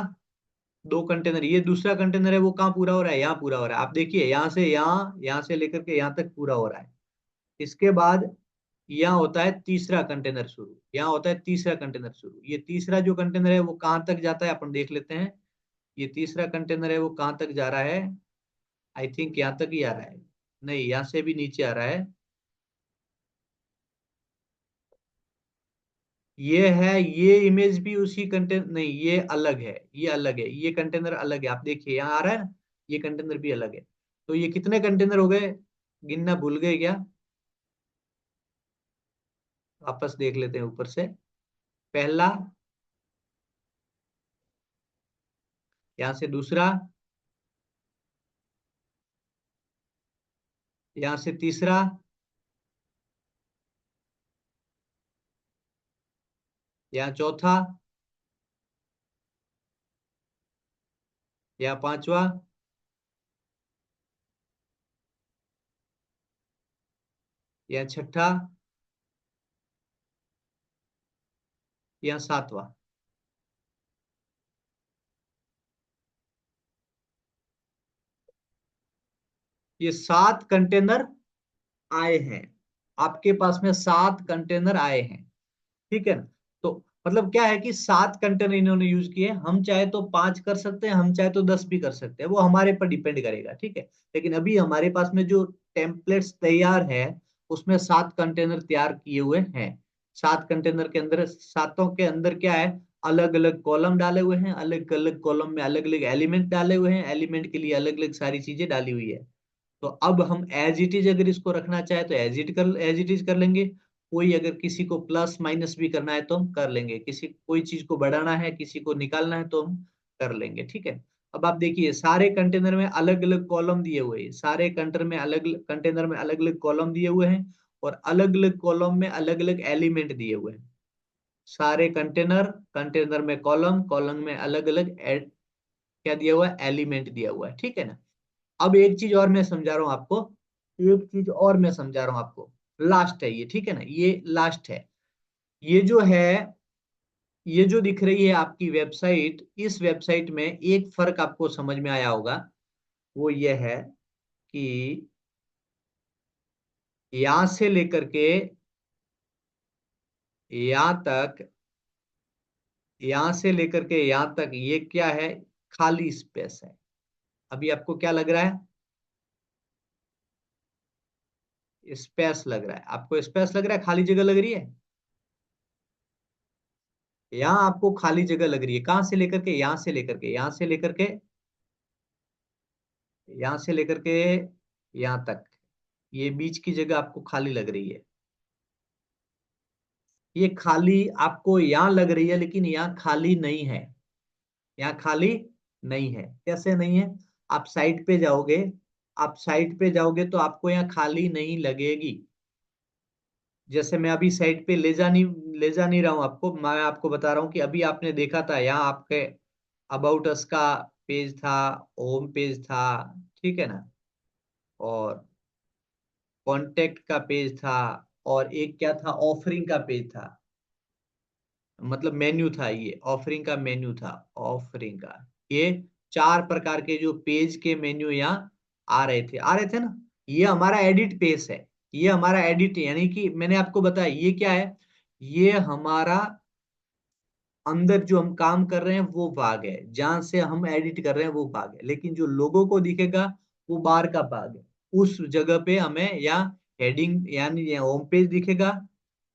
दो कंटेनर, ये दूसरा कंटेनर है वो कहाँ पूरा हो रहा है, यहाँ पूरा हो रहा है। आप देखिए यहाँ से यहाँ, यहाँ से लेकर के यहाँ तक पूरा हो रहा है। इसके बाद यहाँ होता है तीसरा कंटेनर शुरू, यहाँ होता है तीसरा कंटेनर शुरू। ये तीसरा जो कंटेनर है वो कहाँ तक जाता है अपन देख लेते हैं। ये तीसरा कंटेनर है वो कहाँ तक जा रहा है, आई थिंक यहाँ तक ही आ रहा है, नहीं यहाँ से भी नीचे आ रहा है। ये है, ये इमेज भी उसी कंटेनर, नहीं ये अलग है, ये अलग है, ये कंटेनर अलग है। आप देखिए यहाँ आ रहा है ना, ये कंटेनर भी अलग है। तो ये कितने कंटेनर हो गए, गिनना भूल गए क्या? वापस देख लेते हैं ऊपर से। पहला, यहाँ से दूसरा, यहाँ से तीसरा, यहाँ चौथा, यहाँ पांचवा, यहाँ छठा, यहाँ सातवां। ये 7 कंटेनर आए हैं, आपके पास में 7 कंटेनर आए हैं। ठीक है ना? तो मतलब क्या है कि 7 कंटेनर इन्होंने यूज किए, हम चाहे तो 5 कर सकते हैं, हम चाहे तो 10 भी कर सकते हैं, वो हमारे पर डिपेंड करेगा। ठीक है, लेकिन अभी हमारे पास में जो टेम्पलेट्स तैयार है, उसमें 7 कंटेनर तैयार किए हुए हैं। 7 कंटेनर के अंदर, सातों के अंदर क्या है, अलग अलग कॉलम डाले हुए हैं, अलग अलग कॉलम में अलग अलग एलिमेंट डाले हुए हैं, एलिमेंट के लिए अलग अलग सारी चीजें डाली हुई है। तो अब हम एज इट इज अगर इसको रखना चाहे तो एज इट इज कर लेंगे। कोई अगर किसी को प्लस माइनस भी करना है तो हम कर लेंगे, किसी कोई चीज को बढ़ाना है, किसी को निकालना है तो हम कर लेंगे। ठीक है। अब आप देखिए, सारे कंटेनर में अलग अलग कॉलम दिए हुए हैं, सारे कंटेनर में अलग अलग कॉलम दिए हुए हैं, और अलग अलग कॉलम में अलग अलग एलिमेंट दिए हुए हैं। सारे कंटेनर, कंटेनर में कॉलम, कॉलम में अलग अलग क्या दिया हुआ है, एलिमेंट दिया हुआ है। ठीक है ना? अब एक चीज और मैं समझा रहा हूं आपको, एक चीज और मैं समझा रहा हूं आपको। लास्ट है ये, ठीक है ना, ये लास्ट है। ये जो है, ये जो दिख रही है आपकी वेबसाइट, इस वेबसाइट में एक फर्क आपको समझ में आया होगा। वो ये है कि यहां से लेकर के यहां तक, यहां से लेकर के यहां तक, ये क्या है, खाली स्पेस है। अभी आपको क्या लग रहा है? स्पेस लग रहा है आपको, स्पेस लग रहा है, खाली जगह लग रही है। यहाँ आपको खाली जगह लग रही है, कहां से लेकर के, यहां से लेकर के, यहां से लेकर के, यहां से लेकर के यहां तक, ये बीच की जगह आपको खाली लग रही है। ये खाली आपको यहाँ लग रही है, लेकिन यहाँ खाली नहीं है। यहाँ खाली नहीं है, कैसे नहीं है? आप साइट पे जाओगे, आप साइट पे जाओगे तो आपको यहाँ खाली नहीं लगेगी। जैसे मैं अभी साइट पे ले जा नहीं रहा हूँ आपको, मैं आपको बता रहा हूँ कि अभी आपने देखा था, यहाँ आपके अबाउट अस का पेज था, होम पेज था, ठीक है ना, और कॉन्टेक्ट का पेज था, और एक क्या था, ऑफरिंग का पेज था, मतलब मेन्यू था, ये ऑफरिंग का मेन्यू था, ऑफरिंग का। ये 4 प्रकार के जो पेज के मेन्यू यहाँ आ रहे थे ना, ये हमारा एडिट पेज है। ये हमारा एडिट, यानी कि मैंने आपको बताया ये क्या है, ये हमारा अंदर जो हम काम कर रहे हैं वो भाग है, जहां से हम एडिट कर रहे हैं वो भाग है, लेकिन जो लोगों को दिखेगा वो बाहर का भाग है। उस जगह पे हमें या हेडिंग, यानी होम पेज दिखेगा,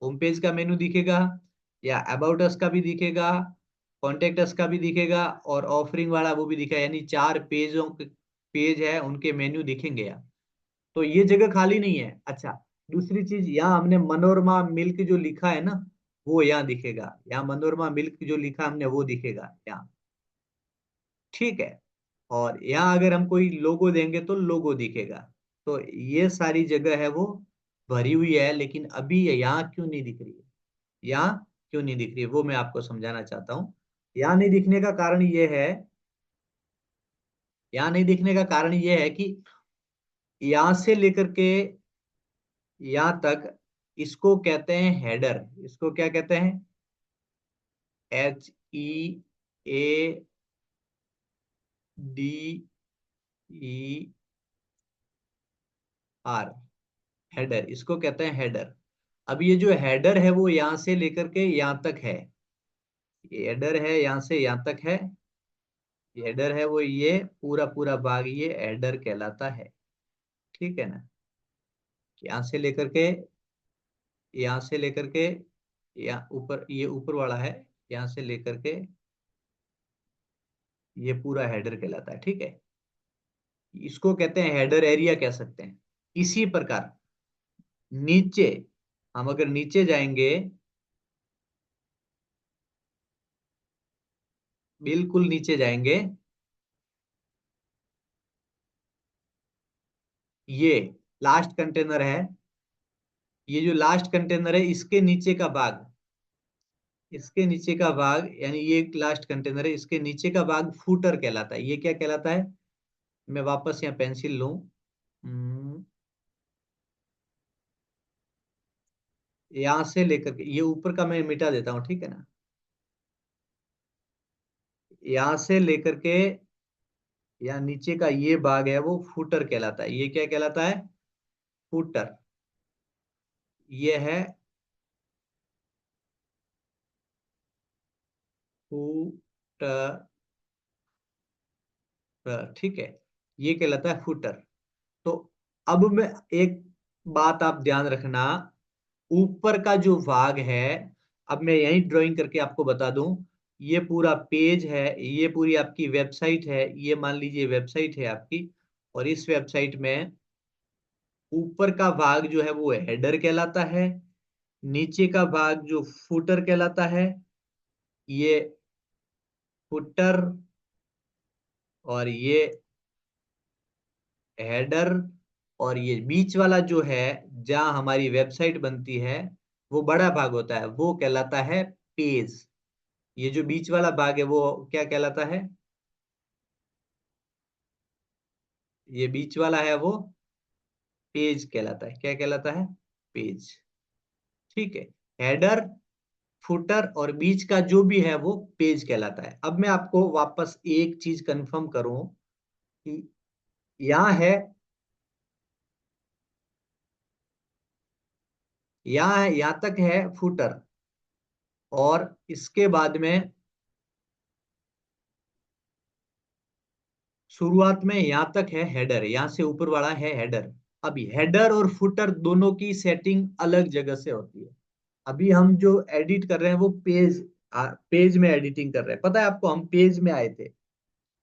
होम पेज का मेनू दिखेगा, या अबाउट अस का भी दिखेगा, कॉन्टेक्ट अस का भी दिखेगा, और ऑफरिंग वाला वो भी दिखेगा, यानी 4 पेजों के पेज है, उनके मेन्यू दिखेंगे यहाँ। तो ये जगह खाली नहीं है। अच्छा, दूसरी चीज, यहाँ हमने मनोरमा मिल्क जो लिखा है ना, वो यहाँ दिखेगा, यहाँ मनोरमा मिल्क जो लिखा हमने वो दिखेगा यहाँ। ठीक है। और यहाँ अगर हम कोई लोगो देंगे तो लोगो दिखेगा। तो ये सारी जगह है वो भरी हुई है, लेकिन अभी ये यहाँ क्यों नहीं दिख रही है, यहाँ क्यों नहीं दिख रही है, वो मैं आपको समझाना चाहता हूँ। यहाँ नहीं दिखने का कारण ये है, यहाँ नहीं दिखने का कारण ये है कि यहाँ से लेकर के यहाँ तक, इसको कहते हैं हेडर। इसको क्या कहते हैं? HEADR, हेडर, इसको कहते हैं हेडर। अब ये जो हेडर है वो यहाँ से लेकर के यहाँ तक है, ये हेडर है, यहाँ से यहाँ तक है, ये हेडर है वो, ये पूरा पूरा भाग ये हेडर कहलाता है। ठीक है ना? यहाँ से लेकर के, यहाँ से लेकर के, यहाँ ऊपर, ये ऊपर वाला है, यहाँ से लेकर के ये पूरा हेडर कहलाता है। ठीक है, इसको कहते हैं हेडर एरिया कह सकते हैं। इसी प्रकार नीचे, हम अगर नीचे जाएंगे, बिल्कुल नीचे जाएंगे, ये लास्ट कंटेनर है, ये जो लास्ट कंटेनर है इसके नीचे का भाग, इसके नीचे का भाग यानी ये लास्ट कंटेनर है, इसके नीचे का भाग फूटर कहलाता है। ये क्या कहलाता है? मैं वापस यहाँ पेंसिल लूं। यहां से लेकर के ये ऊपर का मैं मिटा देता हूं, ठीक है ना। यहां से लेकर के यहाँ नीचे का ये भाग है वो फूटर कहलाता है। ये क्या कहलाता है? फूटर। ये है फूटर, ठीक है, ये कहलाता है फूटर। तो अब मैं एक बात आप ध्यान रखना, ऊपर का जो भाग है, अब मैं यही ड्राइंग करके आपको बता दूं, ये पूरा पेज है, ये पूरी आपकी वेबसाइट है, ये मान लीजिए वेबसाइट है आपकी, और इस वेबसाइट में ऊपर का भाग जो है वो हेडर कहलाता है, नीचे का भाग जो फुटर कहलाता है, ये फुटर, और ये हेडर, और ये बीच वाला जो है जहां हमारी वेबसाइट बनती है, वो बड़ा भाग होता है, वो कहलाता है पेज। ये जो बीच वाला भाग है वो क्या कहलाता है? ये बीच वाला है वो पेज कहलाता है। क्या कहलाता है? पेज। ठीक है, हेडर, फुटर और बीच का जो भी है वो पेज कहलाता है। अब मैं आपको वापस एक चीज कंफर्म करूं कि यहाँ है, यहाँ तक है फुटर, और इसके बाद में शुरुआत में यहाँ तक है हेडर, यहाँ से ऊपर वाला है हेडर। अभी हेडर और फुटर दोनों की सेटिंग अलग जगह से होती है। अभी हम जो एडिट कर रहे हैं वो पेज में एडिटिंग कर रहे हैं। पता है आपको, हम पेज में आए थे,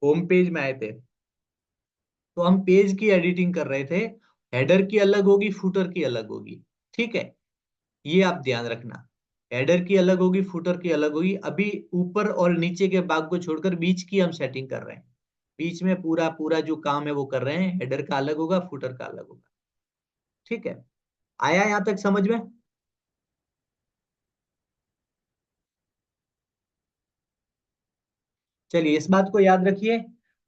होम पेज में आए थे, तो हम पेज की एडिटिंग कर रहे थे। हेडर की अलग होगी, फुटर की अलग होगी, ठीक है, ये आप ध्यान रखना। हेडर की अलग होगी, फुटर की अलग होगी। अभी ऊपर और नीचे के भाग को छोड़कर बीच की हम सेटिंग कर रहे हैं। बीच में पूरा पूरा जो काम है वो कर रहे हैं। हेडर का अलग होगा, फुटर का अलग होगा, ठीक है। आया यहां तक समझ में? चलिए, इस बात को याद रखिए।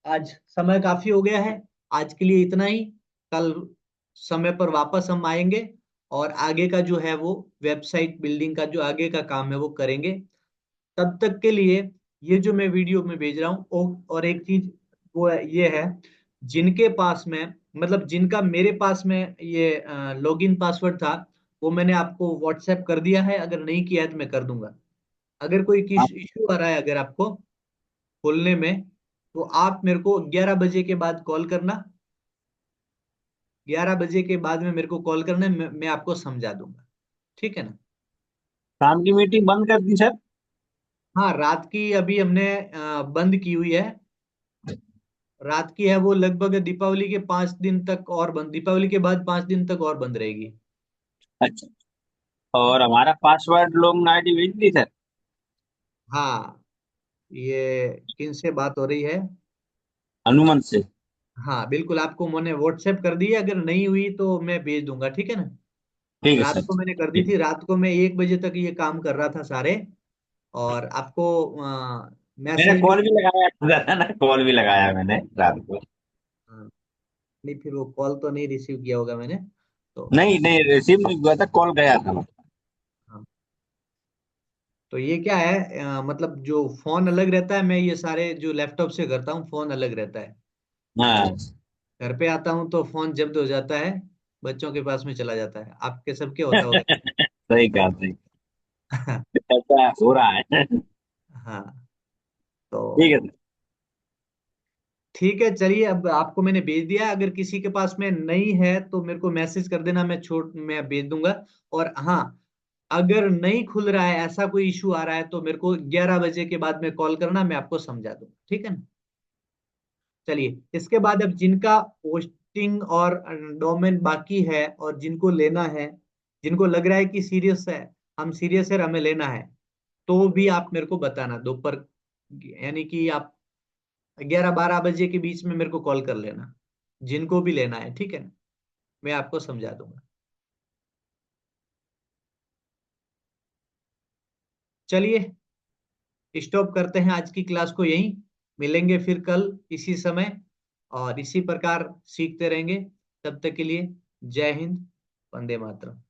आज समय काफी हो गया है, आज के लिए इतना ही। कल समय पर वापस हम आएंगे, और आगे का जो है वो वेबसाइट बिल्डिंग का जो आगे का काम है वो करेंगे। तब तक के लिए ये जो मैं वीडियो में भेज रहा हूँ, और एक चीज वो ये है, जिनके पास में, मतलब जिनका मेरे पास में ये लॉगिन पासवर्ड था, वो मैंने आपको व्हाट्सएप कर दिया है। अगर नहीं किया है तो मैं कर दूंगा। अगर कोई हाँ, इश्यू आ रहा है अगर आपको खोलने में, तो आप मेरे को 11 बजे के बाद कॉल करना। 11 बजे के बाद में मेरे को कॉल करना, मैं आपको समझा दूंगा, ठीक है ना। शाम की मीटिंग बंद कर दी सर। हाँ, रात की अभी हमने बंद की हुई है। रात की है वो लगभग दीपावली के 5 दिन तक और बंद, दीपावली के बाद 5 दिन तक और बंद रहेगी। अच्छा, और हमारा पासवर्ड लोग आईडी भेज दी सर। हाँ, ये किन से बात हो रही है? हनुमान से। हाँ बिल्कुल, आपको मैंने व्हाट्सएप कर दी है, अगर नहीं हुई तो मैं भेज दूंगा, ठीक है ना। ठीक है रात सर। को मैंने कर दी ठीक। थी, रात को मैं 1 बजे तक ये काम कर रहा था सारे, और आपको मैंने मैसेज भी। कॉल भी लगाया था ना, कॉल भी लगाया मैंने रात को। हाँ, नहीं फिर वो कॉल तो नहीं रिसीव किया होगा मैंने, तो नहीं नहीं, रिसीव नहीं हुआ था, कॉल गया था। हाँ। तो ये क्या है, मतलब जो फोन अलग रहता है, मैं ये सारे जो लैपटॉप से करता हूँ, फोन अलग रहता है। हाँ। घर पे आता हूँ तो फोन जब्त हो जाता है, बच्चों के पास में चला जाता है, आपके सबके होता होगा। सही कहा, सही। ऐसा हो रहा है। हाँ, ठीक तो है सर। ठीक है, चलिए, अब आपको मैंने भेज दिया है। अगर किसी के पास में नहीं है तो मेरे को मैसेज कर देना, मैं भेज दूंगा। और हाँ, अगर नहीं खुल रहा है, ऐसा कोई इशू आ रहा है, तो मेरे को 11 बजे के बाद में कॉल करना, मैं आपको समझा दूंगा, ठीक है ना। चलिए, इसके बाद अब जिनका इंटरेस्टिंग और डोमेन बाकी है, और जिनको लेना है, जिनको लग रहा है कि सीरियस है, हम सीरियस है और हमें लेना है, तो भी आप मेरे को बताना दोपहर, यानी कि आप 11-12 बजे के बीच में मेरे को कॉल कर लेना, जिनको भी लेना है, ठीक है ना? मैं आपको समझा दूंगा। चलिए, स्टॉप करते हैं आज की क्लास को यहीं। मिलेंगे फिर कल इसी समय, और इसी प्रकार सीखते रहेंगे। तब तक के लिए जय हिंद, वंदे मातरम।